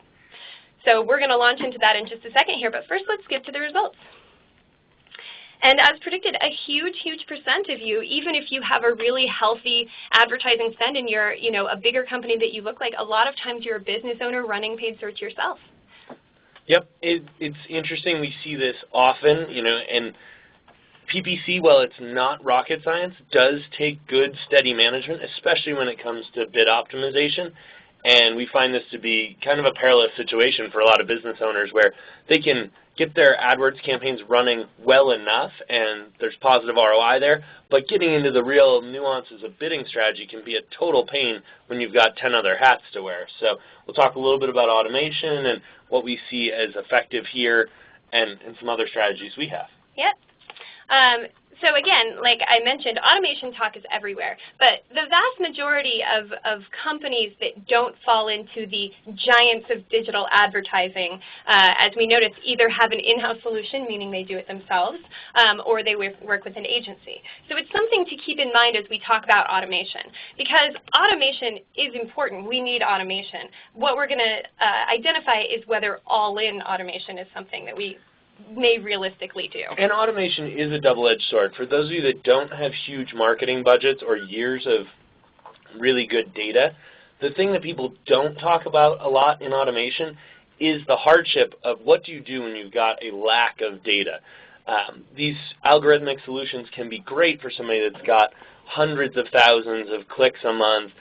So we're going to launch into that in just a second here, but first let's get to the results. And as predicted, a huge, huge percent of you, even if you have a really healthy advertising spend and you're a bigger company that you look like, a lot of times you're a business owner running paid search yourself. Yep, it's interesting. We see this often, and PPC, while it's not rocket science, does take good, steady management, especially when it comes to bid optimization. And we find this to be kind of a perilous situation for a lot of business owners where they can get their AdWords campaigns running well enough and there's positive ROI there, but getting into the real nuances of bidding strategy can be a total pain when you've got 10 other hats to wear. So we'll talk a little bit about automation and what we see as effective here and some other strategies we have. Yep. So again, like I mentioned, automation talk is everywhere, but the vast majority of companies that don't fall into the giants of digital advertising, as we noticed, either have an in-house solution, meaning they do it themselves, or they work with an agency. So it's something to keep in mind as we talk about automation, because automation is important. We need automation. What we're going to identify is whether all-in automation is something that we may realistically do. And automation is a double-edged sword. For those of you that don't have huge marketing budgets or years of really good data, the thing that people don't talk about a lot in automation is the hardship of what do you do when you've got a lack of data. These algorithmic solutions can be great for somebody that's got hundreds of thousands of clicks a month,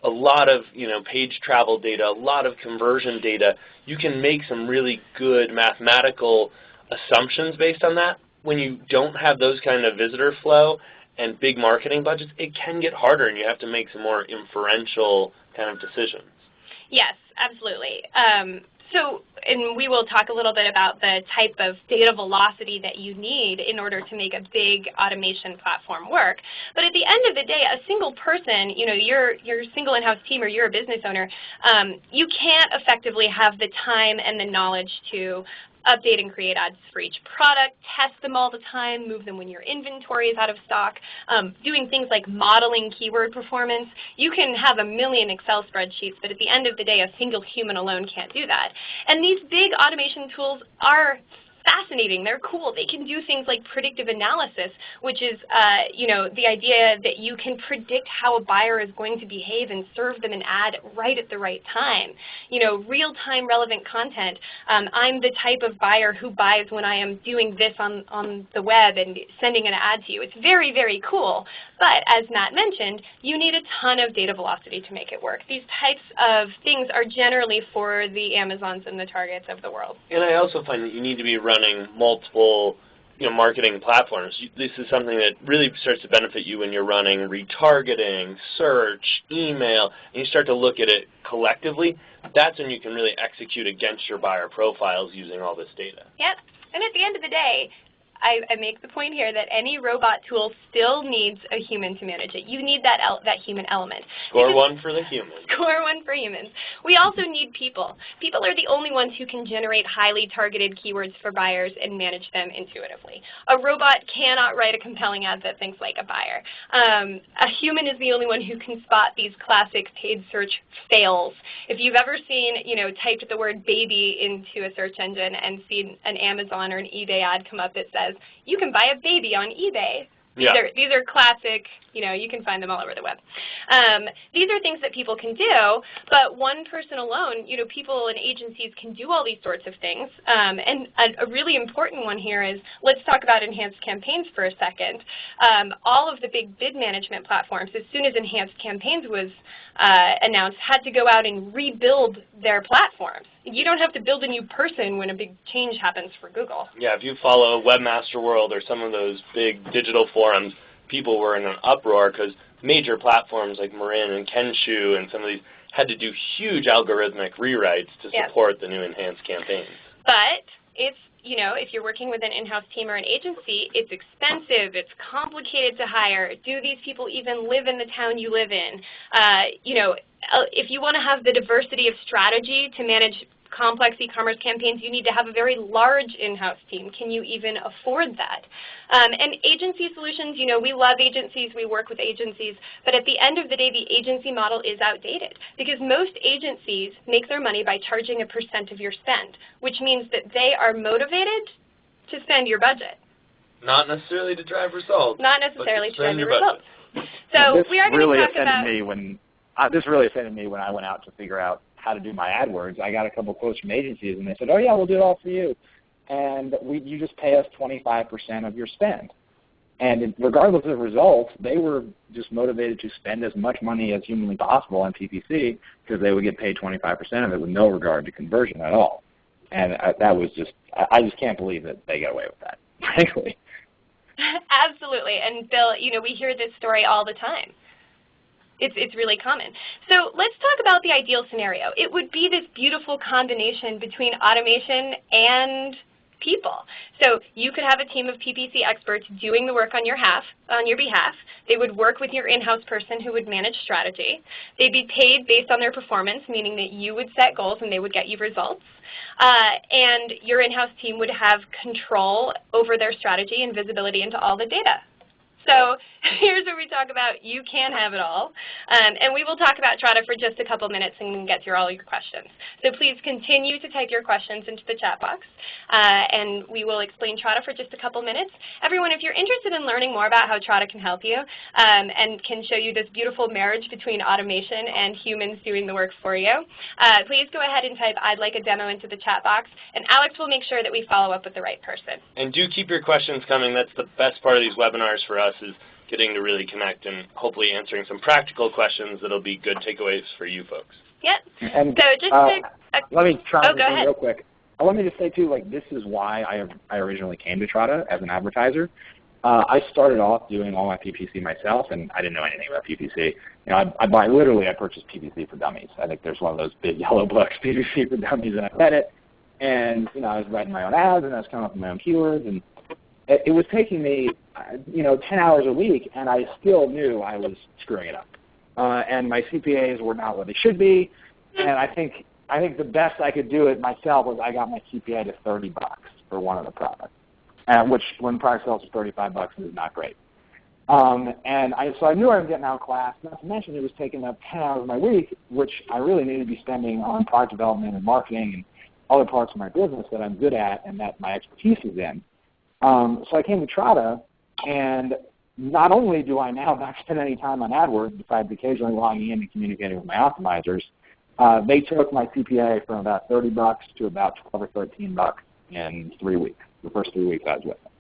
a lot of page travel data, a lot of conversion data. You can make some really good mathematical assumptions based on that. When you don't have those kind of visitor flow and big marketing budgets, it can get harder, and you have to make some more inferential kind of decisions. Yes, absolutely. And we will talk a little bit about the type of data velocity that you need in order to make a big automation platform work. But at the end of the day, a single person, you're a single in-house team or you're a business owner, you can't effectively have the time and the knowledge to update and create ads for each product, test them all the time, move them when your inventory is out of stock, doing things like modeling keyword performance. You can have a million Excel spreadsheets, but at the end of the day, a single human alone can't do that. And these big automation tools are fascinating. They're cool. They can do things like predictive analysis, which is the idea that you can predict how a buyer is going to behave and serve them an ad right at the right time. Real-time relevant content. I'm the type of buyer who buys when I am doing this on the web and sending an ad to you. It's very, very cool. But as Matt mentioned, you need a ton of data velocity to make it work. These types of things are generally for the Amazons and the Targets of the world. And I also find that you need to be running multiple marketing platforms. This is something that really starts to benefit you when you're running retargeting, search, email, and you start to look at it collectively. That's when you can really execute against your buyer profiles using all this data. Yep. And at the end of the day, I make the point here that any robot tool still needs a human to manage it. You need that human element. Score one for the humans. Score one for humans. We also need people. People are the only ones who can generate highly targeted keywords for buyers and manage them intuitively. A robot cannot write a compelling ad that thinks like a buyer. A human is the only one who can spot these classic paid search fails. If you've ever seen, typed the word baby into a search engine and seen an Amazon or an eBay ad come up that says, you can buy a baby on eBay. Yeah. These are classic, you can find them all over the web. These are things that people can do, but one person alone, people and agencies can do all these sorts of things. And a really important one here is, let's talk about Enhanced Campaigns for a second. All of the big bid management platforms, as soon as Enhanced Campaigns was announced, had to go out and rebuild their platforms. You don't have to build a new person when a big change happens for Google. Yeah, if you follow Webmaster World or some of those big digital forums, people were in an uproar because major platforms like Marin and Kenshu and some of these had to do huge algorithmic rewrites to support the new Enhanced Campaigns. But it's, if you're working with an in-house team or an agency, it's expensive, it's complicated to hire. Do these people even live in the town you live in? If you want to have the diversity of strategy to manage complex e-commerce campaigns, you need to have a very large in-house team. Can you even afford that? And agency solutions, we love agencies, we work with agencies, but at the end of the day, the agency model is outdated because most agencies make their money by charging a % of your spend, which means that they are motivated to spend your budget. Not necessarily to drive results. Not necessarily to drive your results. So we are going to talk about... This really offended me when I went out to figure out how to do my AdWords. I got a couple quotes from agencies, and they said, oh, yeah, we'll do it all for you. And you just pay us 25% of your spend. And regardless of the results, they were just motivated to spend as much money as humanly possible on PPC because they would get paid 25% of it with no regard to conversion at all. And that was just, I just can't believe that they got away with that, frankly. Absolutely. And Bill, we hear this story all the time. It's really common. So let's talk about the ideal scenario. It would be this beautiful combination between automation and people. So you could have a team of PPC experts doing the work on your behalf. They would work with your in-house person who would manage strategy. They'd be paid based on their performance, meaning that you would set goals and they would get you results. And your in-house team would have control over their strategy and visibility into all the data. So here's where we talk about you can have it all. And we will talk about Trada for just a couple minutes and we can get through all your questions. So please continue to type your questions into the chat box. And we will explain Trada for just a couple minutes. Everyone, if you're interested in learning more about how Trada can help you and can show you this beautiful marriage between automation and humans doing the work for you, please go ahead and type "I'd like a demo" into the chat box, and Alex will make sure that we follow up with the right person. And do keep your questions coming. That's the best part of these webinars for us, is getting to really connect and hopefully answering some practical questions that'll be good takeaways for you folks. Yep. And so just let me try go ahead. real quick. Let me just say too, like, this is why I originally came to Trada as an advertiser. I started off doing all my PPC myself, and I didn't know anything about PPC. You know, I purchased PPC for Dummies. I think there's one of those big yellow books, PPC for Dummies, and I read it. And you know, I was writing my own ads, and I was coming up with my own keywords, and it was taking me, 10 hours a week, and I still knew I was screwing it up. And my CPAs were not what they should be, and I think the best I could do it myself was I got my CPA to $30 for one of the products, which when product sells for $35 is not great. So I knew I was getting out of class. Not to mention it was taking up 10 hours of my week, which I really needed to be spending on product development and marketing and other parts of my business that I'm good at and that my expertise is in. So I came to Trada, and not only do I now not spend any time on AdWords besides occasionally logging in and communicating with my optimizers, they took my CPA from about $30 to about $12 or $13 in 3 weeks, the first 3 weeks I was with them.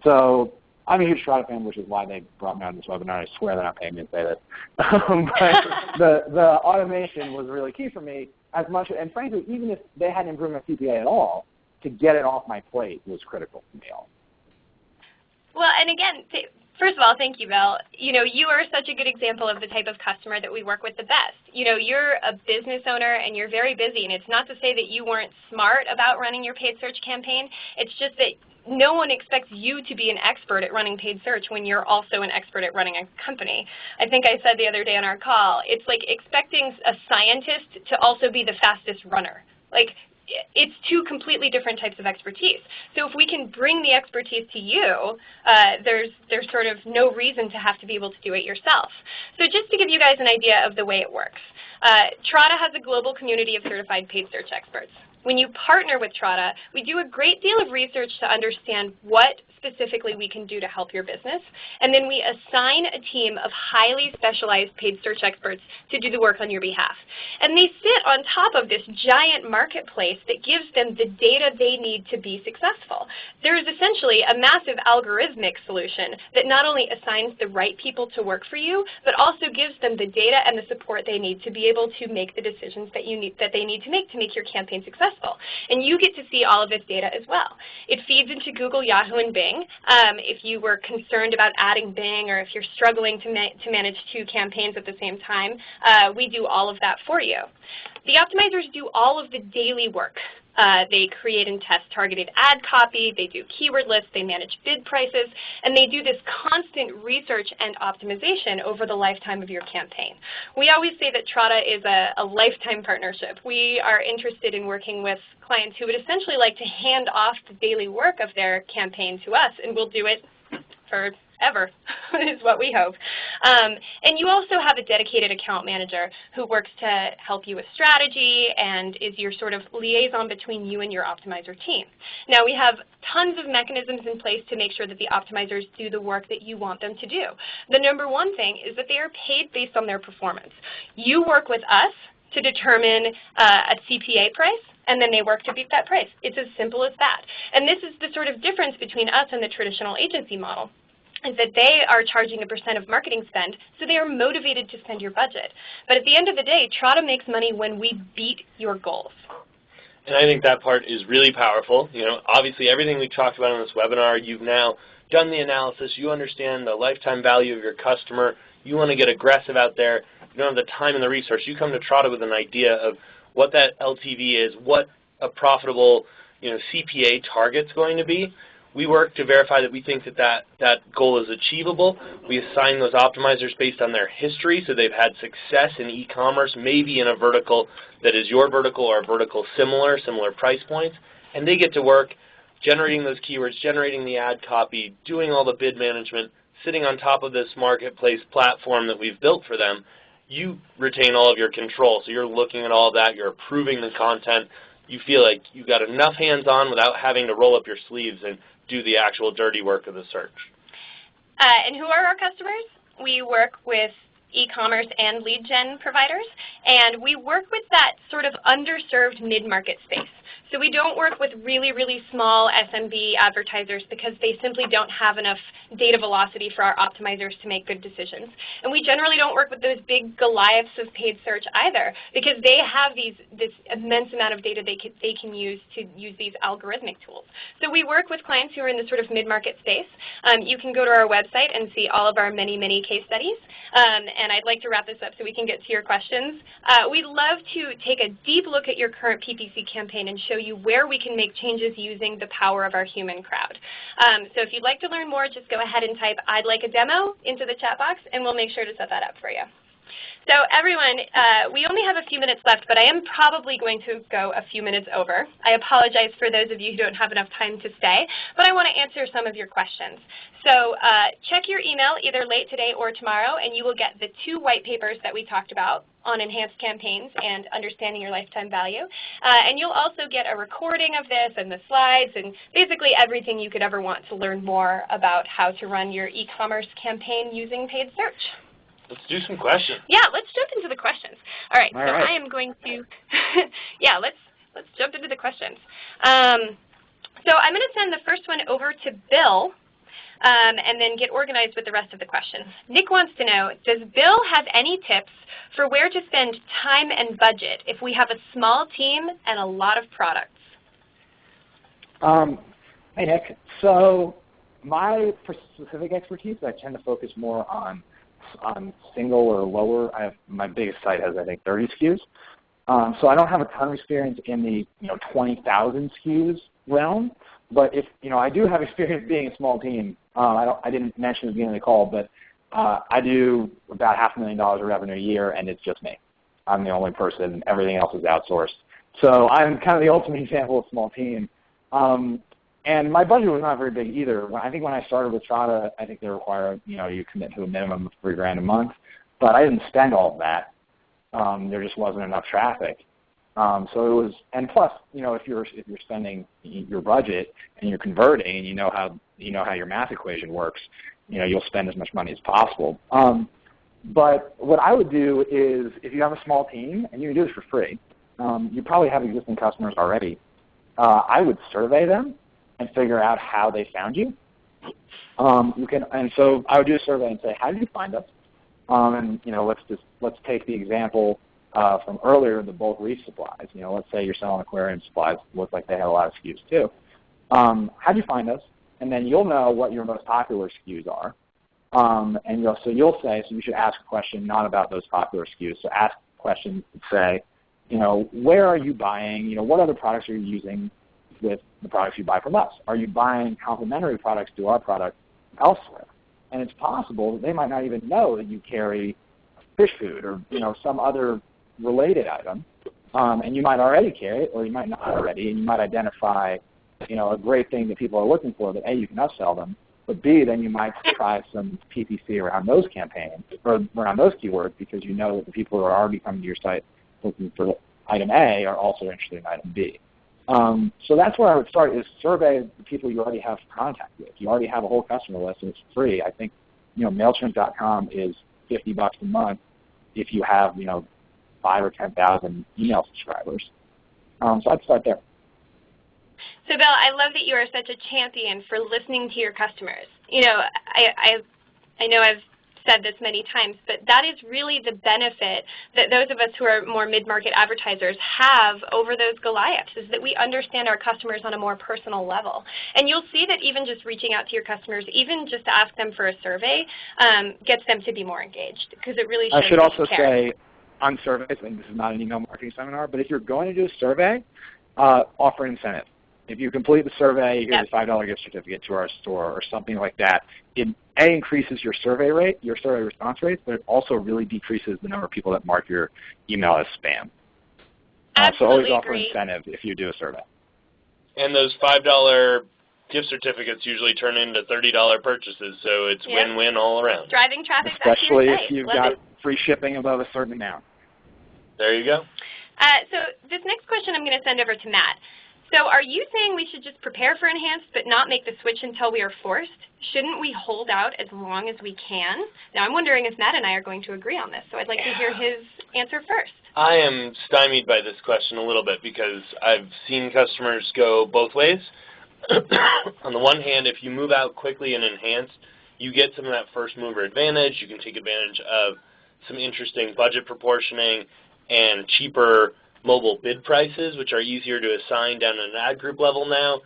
So I'm a huge Trada fan, which is why they brought me on this webinar. I swear they're not paying me to say this. But the automation was really key for me as much, and frankly, even if they hadn't improved my CPA at all, to get it off my plate was critical to me. Well, and again, first of all, thank you, Bill. You are such a good example of the type of customer that we work with the best. You're a business owner and you're very busy, and it's not to say that you weren't smart about running your paid search campaign. It's just that no one expects you to be an expert at running paid search when you're also an expert at running a company. I think I said the other day on our call, it's like expecting a scientist to also be the fastest runner. Like, it's two completely different types of expertise. So if we can bring the expertise to you, there's sort of no reason to have to be able to do it yourself. So just to give you guys an idea of the way it works, Trada has a global community of certified paid search experts. When you partner with Trada, we do a great deal of research to understand what specifically we can do to help your business, and then we assign a team of highly specialized paid search experts to do the work on your behalf. And they sit on top of this giant marketplace that gives them the data they need to be successful. There is essentially a massive algorithmic solution that not only assigns the right people to work for you, but also gives them the data and the support they need to be able to make the decisions that they need to make your campaign successful. And you get to see all of this data as well. It feeds into Google, Yahoo, and Bing. If you were concerned about adding Bing, or if you're struggling to manage 2 campaigns at the same time, we do all of that for you. The optimizers do all of the daily work. They create and test targeted ad copy, they do keyword lists, they manage bid prices, and they do this constant research and optimization over the lifetime of your campaign. We always say that Trada is a lifetime partnership. We are interested in working with clients who would essentially like to hand off the daily work of their campaign to us, and we'll do it forever, is what we hope. And you also have a dedicated account manager who works to help you with strategy and is your sort of liaison between you and your optimizer team. Now, we have tons of mechanisms in place to make sure that the optimizers do the work that you want them to do. The number one thing is that they are paid based on their performance. You work with us to determine a CPA price, and then they work to beat that price. It's as simple as that. And this is the sort of difference between us and the traditional agency model, is that they are charging a % of marketing spend, so they are motivated to spend your budget. But at the end of the day, Trada makes money when we beat your goals. And I think that part is really powerful. Obviously everything we talked about in this webinar, you've now done the analysis, you understand the lifetime value of your customer, you want to get aggressive out there, you don't have the time and the resource, you come to Trada with an idea of what that LTV is, what a profitable CPA target's going to be. We work to verify that we think that goal is achievable. We assign those optimizers based on their history, so they've had success in e-commerce, maybe in a vertical that is your vertical or a vertical similar price points, and they get to work generating those keywords, generating the ad copy, doing all the bid management, sitting on top of this marketplace platform that we've built for them, you retain all of your control. So you're looking at all that, you're approving the content. You feel like you've got enough hands-on without having to roll up your sleeves and do the actual dirty work of the search. And who are our customers? We work with e-commerce and lead gen providers, and we work with that sort of underserved mid-market space. So we don't work with really, really small SMB advertisers because they simply don't have enough data velocity for our optimizers to make good decisions. And we generally don't work with those big Goliaths of paid search either because they have this immense amount of data they can use to use these algorithmic tools. So we work with clients who are in the sort of mid-market space. You can go to our website and see all of our many, many case studies. And I'd like to wrap this up so we can get to your questions. We'd love to take a deep look at your current PPC campaign and show you where we can make changes using the power of our human crowd. So if you'd like to learn more, just go ahead and type "I'd like a demo" into the chat box, and we'll make sure to set that up for you. So everyone, we only have a few minutes left, but I am probably going to go a few minutes over. I apologize for those of you who don't have enough time to stay, but I want to answer some of your questions. So check your email either late today or tomorrow, and you will get the 2 white papers that we talked about on enhanced campaigns and understanding your lifetime value. And you'll also get a recording of this and the slides and basically everything you could ever want to learn more about how to run your e-commerce campaign using paid search. Let's do some questions. Yeah, let's jump into the questions. All right, All so right. I am going to, yeah, let's jump into the questions. So I'm going to send the first one over to Bill and then get organized with the rest of the questions. Nick wants to know, does Bill have any tips for where to spend time and budget if we have a small team and a lot of products? Hey, Nick. So my specific expertise, I tend to focus more on single or lower. My biggest site has, I think, 30 SKUs. So I don't have a ton of experience in the 20,000 SKUs realm. But if I do have experience being a small team. I didn't mention at the beginning of the call, but I do about $500,000 of revenue a year, and it's just me. I'm the only person. Everything else is outsourced. So I'm kind of the ultimate example of small team. And my budget was not very big either. I think when I started with Strada, I think they require you commit to a minimum of $3,000 a month, but I didn't spend all of that. There just wasn't enough traffic. So it was, and plus, if you're spending your budget and you're converting and you know how your math equation works, you'll spend as much money as possible. But what I would do is, if you have a small team and you can do this for free, you probably have existing customers already. I would survey them and figure out how they found you. And so I would do a survey and say, how did you find us? And let's take the example from earlier, the bulk reef supplies. Let's say you're selling aquarium supplies. Look like they have a lot of SKUs too. How do you find us? And then you'll know what your most popular SKUs are. And you'll say, so you should ask a question not about those popular SKUs. So ask questions that say, where are you buying? What other products are you using with the products you buy from us? Are you buying complementary products to our product elsewhere? And it's possible that they might not even know that you carry fish food or some other related item, and you might already carry it, or you might not already, and you might identify a great thing that people are looking for that A, you can upsell them, but B, then you might try some PPC around those campaigns or around those keywords because you know that the people who are already coming to your site looking for item A are also interested in item B. So that's where I would start, is survey the people you already have contact with. You already have a whole customer list and it's free. I think MailChimp.com is $50 a month if you have 5,000 or 10,000 email subscribers. So I'd start there. So Bill, I love that you are such a champion for listening to your customers. I know I've said this many times, but that is really the benefit that those of us who are more mid-market advertisers have over those Goliaths, is that we understand our customers on a more personal level. And you'll see that even just reaching out to your customers, even just to ask them for a survey, gets them to be more engaged, because it really shows I should that also you care. say on surveys, and this is not an email marketing seminar, but if you're going to do a survey, offer an incentive. If you complete the survey, here's a $5 gift certificate to our store or something like that. It increases your survey rate, your survey response rate, but it also really decreases the number of people that mark your email as spam. So always offer agree. incentive if you do a survey. And those $5 gift certificates usually turn into $30 purchases, so it's win-win all around. Driving traffic back to your Especially site. if you've Love got it. free shipping above a certain amount. There you go. So this next question I'm going to send over to Matt. So are you saying we should just prepare for enhanced but not make the switch until we are forced? Shouldn't we hold out as long as we can? Now I'm wondering if Matt and I are going to agree on this, so I'd like to hear his answer first. I am stymied by this question a little bit because I've seen customers go both ways. On the one hand, if you move out quickly and enhanced, you get some of that first mover advantage. You can take advantage of some interesting budget proportioning and cheaper mobile bid prices, which are easier to assign down at an ad group level now.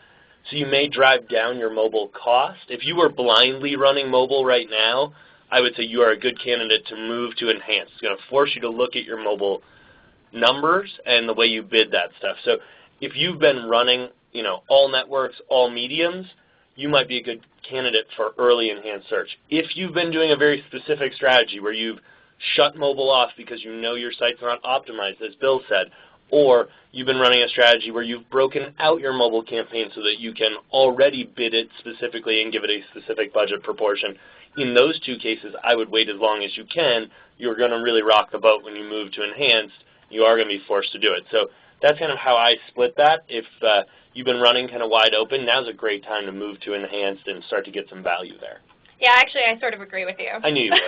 So you may drive down your mobile cost. If you were blindly running mobile right now, I would say you are a good candidate to move to enhanced. It's going to force you to look at your mobile numbers and the way you bid that stuff. So if you've been running, all networks, all mediums, you might be a good candidate for early enhanced search. If you've been doing a very specific strategy where you've shut mobile off because you know your site's not optimized, as Bill said, or you've been running a strategy where you've broken out your mobile campaign so that you can already bid it specifically and give it a specific budget proportion. In those two cases, I would wait as long as you can. You're going to really rock the boat when you move to enhanced. You are going to be forced to do it. So that's kind of how I split that. If you've been running kind of wide open, now's a great time to move to enhanced and start to get some value there. Yeah, actually, I sort of agree with you. I knew you would.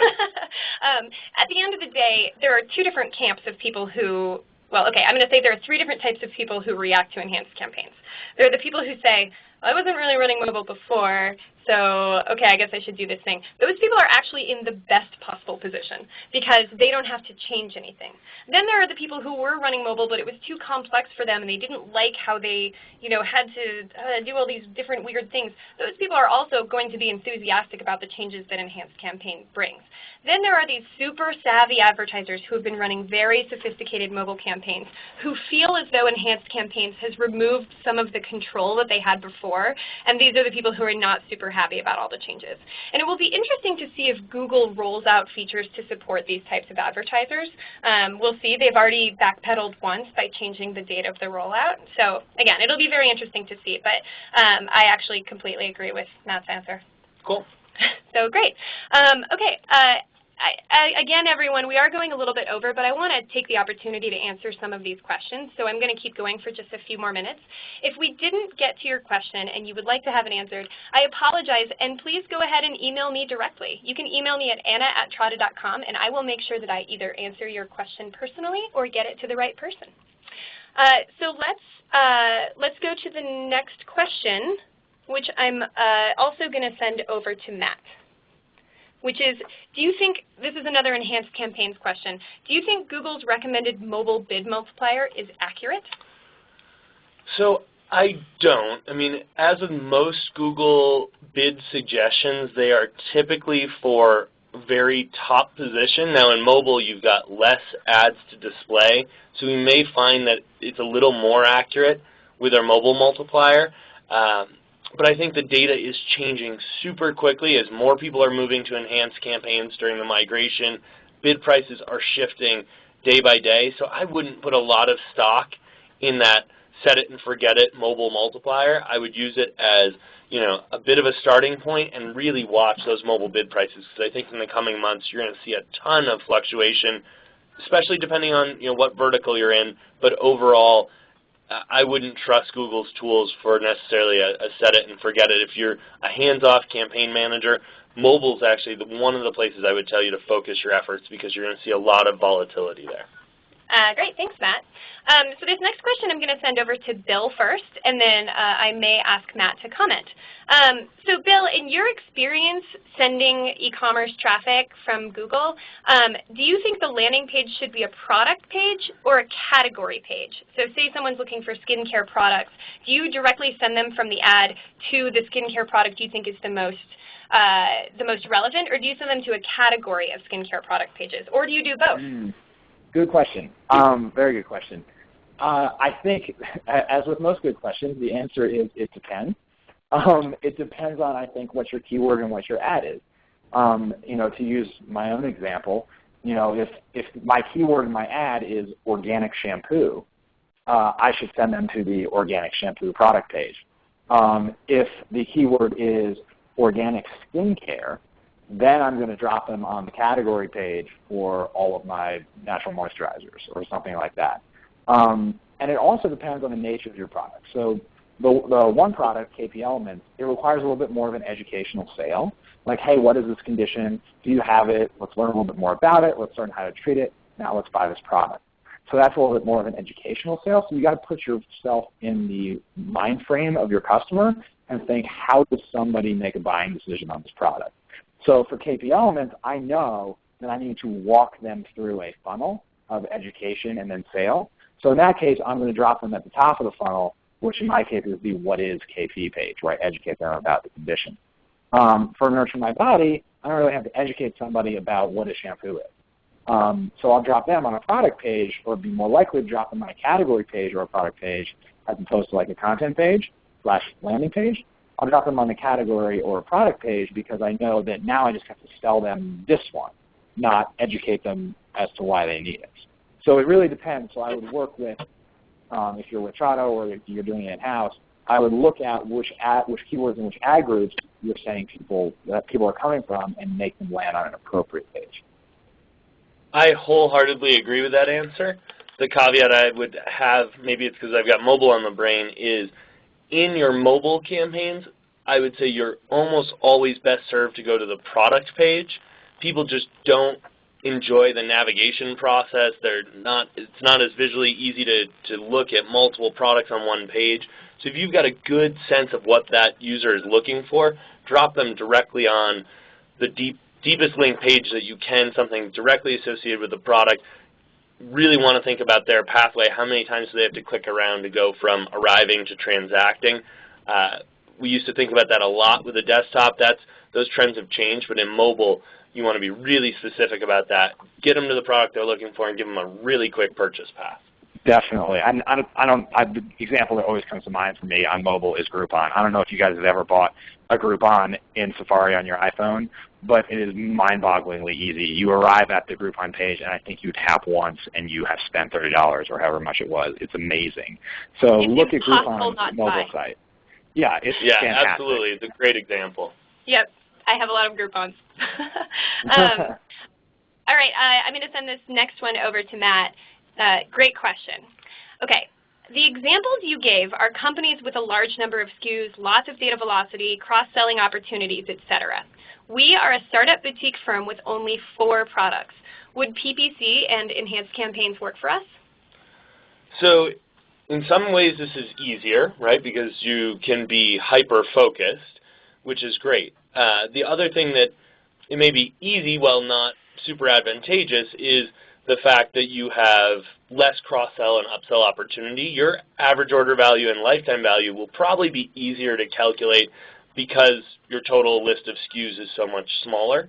At the end of the day, there are two different camps of people who, well, okay, I'm going to say there are three different types of people who react to enhanced campaigns. There are the people who say, I wasn't really running mobile before, so okay, I guess I should do this thing. Those people are actually in the best possible position because they don't have to change anything. Then there are the people who were running mobile, but it was too complex for them and they didn't like how they had to do all these different weird things. Those people are also going to be enthusiastic about the changes that Enhanced Campaign brings. Then there are these super savvy advertisers who have been running very sophisticated mobile campaigns who feel as though Enhanced Campaigns has removed some of the control that they had before, and these are the people who are not super happy about all the changes. And it will be interesting to see if Google rolls out features to support these types of advertisers. We'll see. They've already backpedaled once by changing the date of the rollout. So again, it'll be very interesting to see, but I actually completely agree with Matt's answer. Cool. So great. Okay. Again, everyone, we are going a little bit over, but I want to take the opportunity to answer some of these questions, so I'm going to keep going for just a few more minutes. If we didn't get to your question and you would like to have it answered, I apologize, and please go ahead and email me directly. You can email me at anna@trada.com, and I will make sure that I either answer your question personally or get it to the right person. So let's go to the next question, which I'm also going to send over to Matt, which is, do you think, this is another Enhanced Campaigns question, do you think Google's recommended mobile bid multiplier is accurate? So I don't. I mean, as with most Google bid suggestions, they are typically for very top position. Now in mobile, you've got less ads to display, so we may find that it's a little more accurate with our mobile multiplier. But I think the data is changing super quickly as more people are moving to enhanced campaigns during the migration. Bid prices are shifting day by day, so I wouldn't put a lot of stock in that set it and forget it mobile multiplier. I would use it as a bit of a starting point and really watch those mobile bid prices, because I think in the coming months you're going to see a ton of fluctuation, especially depending on what vertical you're in, but overall I wouldn't trust Google's tools for necessarily a set it and forget it. If you're a hands-off campaign manager, mobile's actually one of the places I would tell you to focus your efforts, because you're going to see a lot of volatility there. Great, thanks, Matt. So this next question I'm going to send over to Bill first, and then I may ask Matt to comment. So Bill, in your experience sending e-commerce traffic from Google, do you think the landing page should be a product page or a category page? So say someone's looking for skincare products. Do you directly send them from the ad to the skincare product you think is the most relevant, or do you send them to a category of skincare product pages, or do you do both? Good question. Very good question. I think, as with most good questions, the answer is it depends. It depends on, I think, what your keyword and what your ad is. To use my own example, if my keyword in my ad is organic shampoo, I should send them to the organic shampoo product page. If the keyword is organic skincare, then I'm going to drop them on the category page for all of my natural moisturizers or something like that. And it also depends on the nature of your product. So the one product, KP Elements, it requires a little bit more of an educational sale. Like, hey, what is this condition? Do you have it? Let's learn a little bit more about it. Let's learn how to treat it. Now let's buy this product. So that's a little bit more of an educational sale. So you got to put yourself in the mind frame of your customer and think, how does somebody make a buying decision on this product? So for KP Elements, I know that I need to walk them through a funnel of education and then sale. So in that case, I'm going to drop them at the top of the funnel, which in my case is the what is KP page, where I educate them about the condition. For Nurture My Body, I don't really have to educate somebody about what a shampoo is. So I'll drop them on a product page, or be more likely to drop them on a category page or a product page as opposed to like a content page / landing page. I'll drop them on the category or a product page because I know that now I just have to sell them this one, not educate them as to why they need it. So it really depends. So I would work with, if you're with Trado or if you're doing it in-house, I would look at which keywords and which ad groups you're saying people are coming from and make them land on an appropriate page. I wholeheartedly agree with that answer. The caveat I would have, maybe it's because I've got mobile on the brain, is in your mobile campaigns, I would say you're almost always best served to go to the product page. People just don't enjoy the navigation process. It's not as visually easy to look at multiple products on one page. So if you've got a good sense of what that user is looking for, drop them directly on the deepest link page that you can, something directly associated with the product. Really want to think about their pathway. How many times do they have to click around to go from arriving to transacting? We used to think about that a lot with the desktop. Those trends have changed, but in mobile, you want to be really specific about that. Get them to the product they're looking for and give them a really quick purchase path. Definitely. The example that always comes to mind for me on mobile is Groupon. I don't know if you guys have ever bought a Groupon in Safari on your iPhone, but it is mind-bogglingly easy. You arrive at the Groupon page, and I think you tap once, and you have spent $30 or however much it was. It's amazing. So look at Groupon's mobile site. Yeah, it's fantastic. Absolutely. It's a great example. Yep. I have a lot of Groupons. All right. I'm going to send this next one over to Matt. Great question. Okay. The examples you gave are companies with a large number of SKUs, lots of data velocity, cross-selling opportunities, etc. We are a startup boutique firm with only 4 products. Would PPC and enhanced campaigns work for us? So in some ways this is easier, right, because you can be hyper-focused, which is great. The other thing that it may be easy, while not super advantageous, is the fact that you have less cross-sell and upsell opportunity. Your average order value and lifetime value will probably be easier to calculate because your total list of SKUs is so much smaller.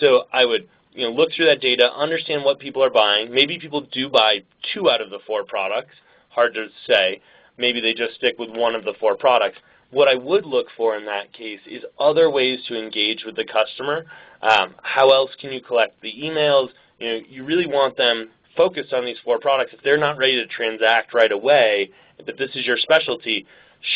So I would look through that data, understand what people are buying. Maybe people do buy 2 out of the 4 products. Hard to say. Maybe they just stick with 1 of the 4 products. What I would look for in that case is other ways to engage with the customer. How else can you collect the emails? You really want them focused on these 4 products. If they're not ready to transact right away, but this is your specialty,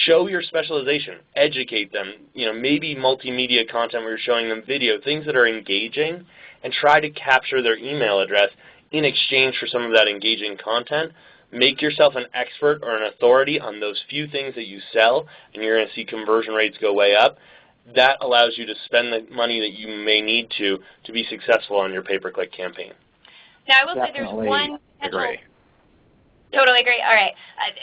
show your specialization. Educate them. Maybe multimedia content where you're showing them video, things that are engaging, and try to capture their email address in exchange for some of that engaging content. Make yourself an expert or an authority on those few things that you sell, and you're going to see conversion rates go way up. That allows you to spend the money that you may need to be successful on your pay-per-click campaign. Now, I will say there's one potential. Agree. Totally agree. All right.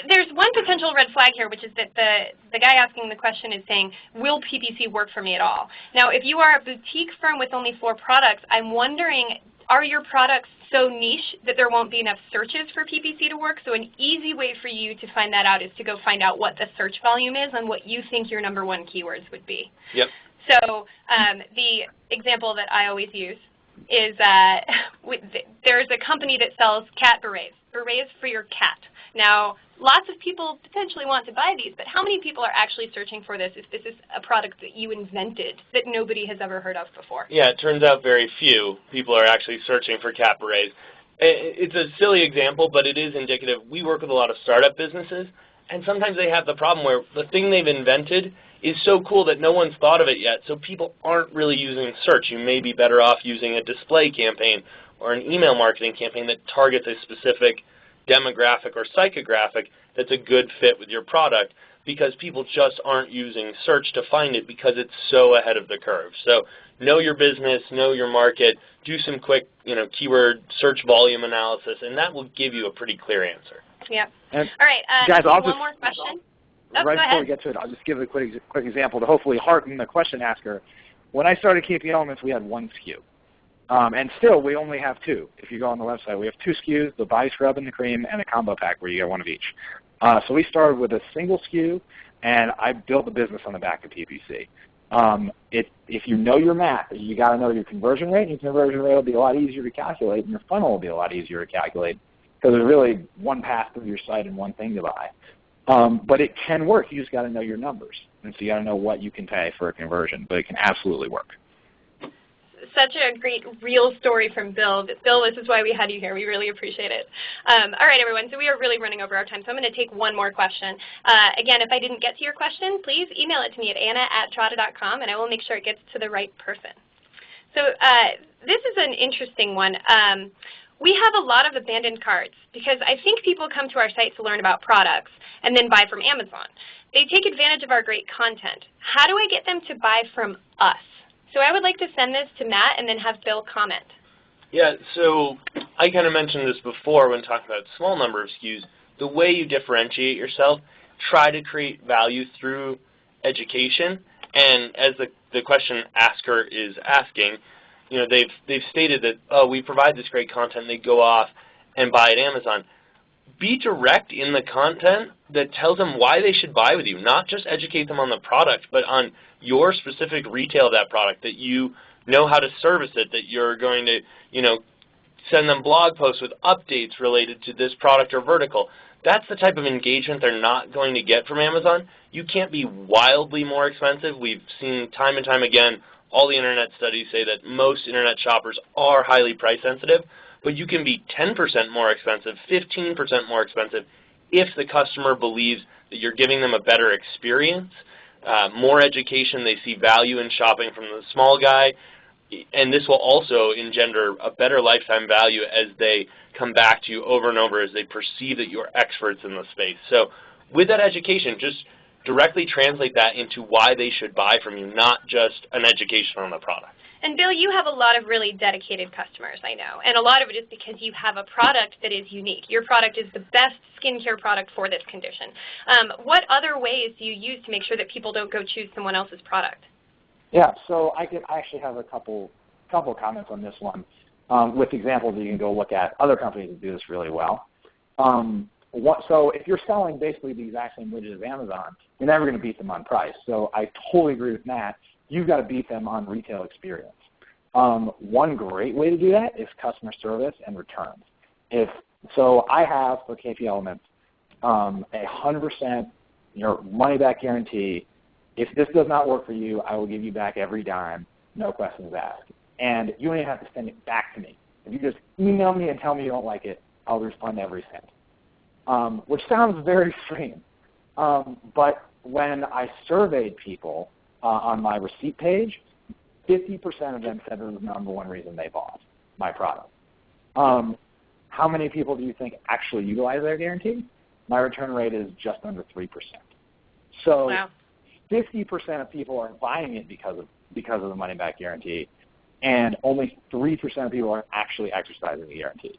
There's one potential red flag here, which is that the guy asking the question is saying, will PPC work for me at all? Now, if you are a boutique firm with only 4 products, I'm wondering, are your products so niche that there won't be enough searches for PPC to work? So an easy way for you to find that out is to go find out what the search volume is and what you think your #1 keywords would be. Yep. So the example that I always use is there's a company that sells cat berets for your cat. Now, lots of people potentially want to buy these, but how many people are actually searching for this if this is a product that you invented that nobody has ever heard of before? Yeah, it turns out very few people are actually searching for cat berets. It's a silly example, but it is indicative. We work with a lot of startup businesses, And sometimes they have the problem where the thing they've invented is so cool that no one's thought of it yet, so people aren't really using search. You may be better off using a display campaign or an email marketing campaign that targets a specific demographic or psychographic that's a good fit with your product, because people just aren't using search to find it because it's so ahead of the curve. So know your business, know your market, do some quick keyword search volume analysis, and that will give you a pretty clear answer. Yeah. And all right. guys, I'll one more question. Right before we get to it, I'll just give a quick example to hopefully hearten the question asker. When I started KP Elements, we had one SKU. And still, we only have two. If you go on the website, we have two SKUs, the body scrub and the cream, and a combo pack where you get one of each. So we started with a single SKU, and I built the business on the back of PPC. If you know your math, you got to know your conversion rate, and your conversion rate will be a lot easier to calculate, and your funnel will be a lot easier to calculate, because there's really one path through your site and one thing to buy. But it can work. You just got to know your numbers, and so you got to know what you can pay for a conversion. But it can absolutely work. Such a great real story from Bill. Bill, this is why we had you here. We really appreciate it. All right, everyone, so we are really running over our time, so I'm going to take one more question. Again, if I didn't get to your question, please email it to me at anna@trada.com, and I will make sure it gets to the right person. So this is an interesting one. We have a lot of abandoned carts because I think people come to our site to learn about products and then buy from Amazon. They take advantage of our great content. How do I get them to buy from us? So I would like to send this to Matt and then have Bill comment. Yeah, so I kind of mentioned this before when talking about small number of SKUs. The way you differentiate yourself, try to create value through education. And as the question asker is asking, they've stated that, oh, we provide this great content, and they go off and buy at Amazon. Be direct in the content that tells them why they should buy with you, not just educate them on the product, but on your specific retail of that product, that you know how to service it, that you're going to, send them blog posts with updates related to this product or vertical. That's the type of engagement they're not going to get from Amazon. You can't be wildly more expensive. We've seen time and time again, all the internet studies say that most internet shoppers are highly price sensitive, but you can be 10% more expensive, 15% more expensive if the customer believes that you're giving them a better experience, more education, they see value in shopping from the small guy, and this will also engender a better lifetime value as they come back to you over and over as they perceive that you're experts in the space. So with that education, just directly translate that into why they should buy from you, not just an education on the product. And Bill, you have a lot of really dedicated customers, I know, and a lot of it is because you have a product that is unique. Your product is the best skincare product for this condition. What other ways do you use to make sure that people don't go choose someone else's product? Yeah, so I actually have a couple comments on this one with examples that you can go look at. Other companies that do this really well. So if you're selling basically the exact same widget as Amazon, you're never going to beat them on price. So I totally agree with Matt. You've got to beat them on retail experience. One great way to do that is customer service and returns. So I have for KP Elements a 100% money back guarantee. If this does not work for you, I will give you back every dime, no questions asked. And you don't even have to send it back to me. If you just email me and tell me you don't like it, I'll refund every cent. Which sounds very extreme. But when I surveyed people on my receipt page, 50% of them said it was the number one reason they bought my product. How many people do you think actually utilize their guarantee? My return rate is just under 3%. So wow. 50% of people are buying it because of the money-back guarantee, and only 3% of people are actually exercising the guarantee.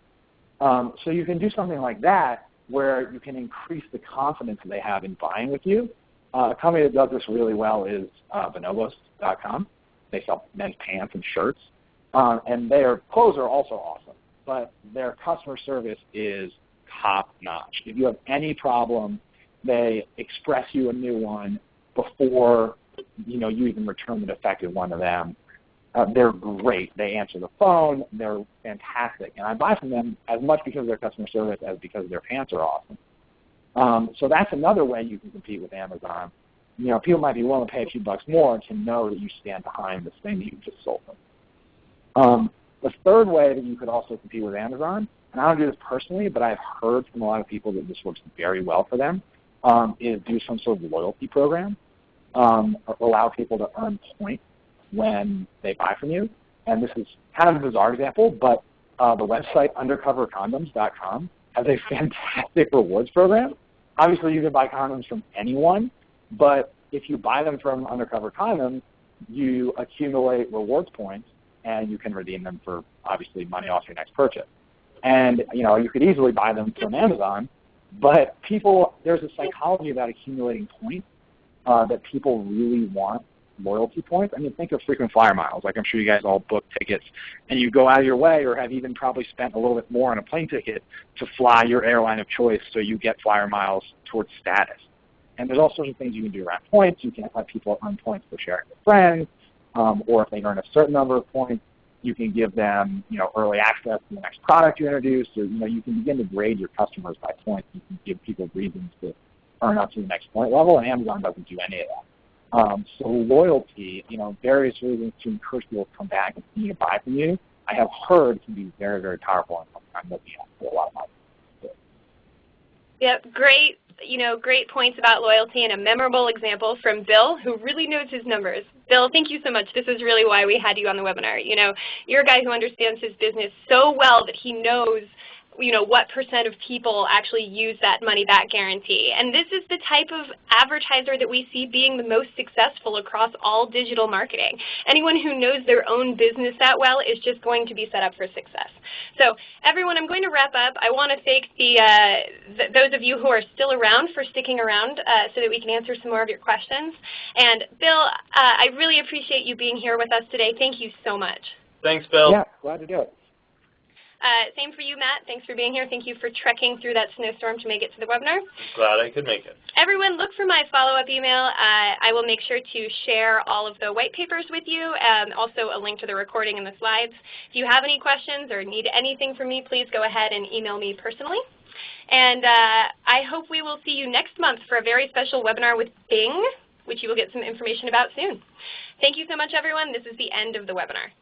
So you can do something like that where you can increase the confidence that they have in buying with you. A company that does this really well is bonobos.com. They sell men's pants and shirts, and their clothes are also awesome, but their customer service is top-notch. If you have any problem, they express you a new one before you even return the defective one to them. They're great. They answer the phone. They're fantastic. And I buy from them as much because of their customer service as because their pants are awesome. So that's another way you can compete with Amazon. People might be willing to pay a few bucks more to know that you stand behind this thing that you just sold them. The third way that you could also compete with Amazon, and I don't do this personally, but I've heard from a lot of people that this works very well for them, is do some sort of loyalty program, allow people to earn points when they buy from you. And this is kind of a bizarre example, but the website undercovercondoms.com has a fantastic rewards program. Obviously, you can buy condoms from anyone, but if you buy them from Undercover Condoms, you accumulate rewards points, and you can redeem them for, obviously, money off your next purchase. And you could easily buy them from Amazon, but there's a psychology about accumulating points that people really want loyalty points. I mean, think of frequent flyer miles. Like, I'm sure you guys all book tickets, and you go out of your way or have even probably spent a little bit more on a plane ticket to fly your airline of choice so you get flyer miles towards status. And there's all sorts of things you can do around points. You can let people earn points for sharing with friends, or if they earn a certain number of points, you can give them early access to the next product you introduce. Or, you can begin to grade your customers by points. You can give people reasons to earn up to the next point level, and Amazon doesn't do any of that. So loyalty, various reasons to encourage people to come back and continue to buy from you, I have heard can be very, very powerful and something I'm looking at for a lot of my. Yep, great points about loyalty and a memorable example from Bill, who really knows his numbers. Bill, thank you so much. This is really why we had you on the webinar. You're a guy who understands his business so well that he knows what % of people actually use that money-back guarantee. And this is the type of advertiser that we see being the most successful across all digital marketing. Anyone who knows their own business that well is just going to be set up for success. So everyone, I'm going to wrap up. I want to thank those of you who are still around for sticking around so that we can answer some more of your questions. And Bill, I really appreciate you being here with us today. Thank you so much. Thanks, Bill. Yeah, glad to do it. Same for you, Matt. Thanks for being here. Thank you for trekking through that snowstorm to make it to the webinar. Glad I could make it. Everyone, look for my follow-up email. I will make sure to share all of the white papers with you, and also a link to the recording and the slides. If you have any questions or need anything from me, please go ahead and email me personally. And I hope we will see you next month for a very special webinar with Bing, which you will get some information about soon. Thank you so much, everyone. This is the end of the webinar.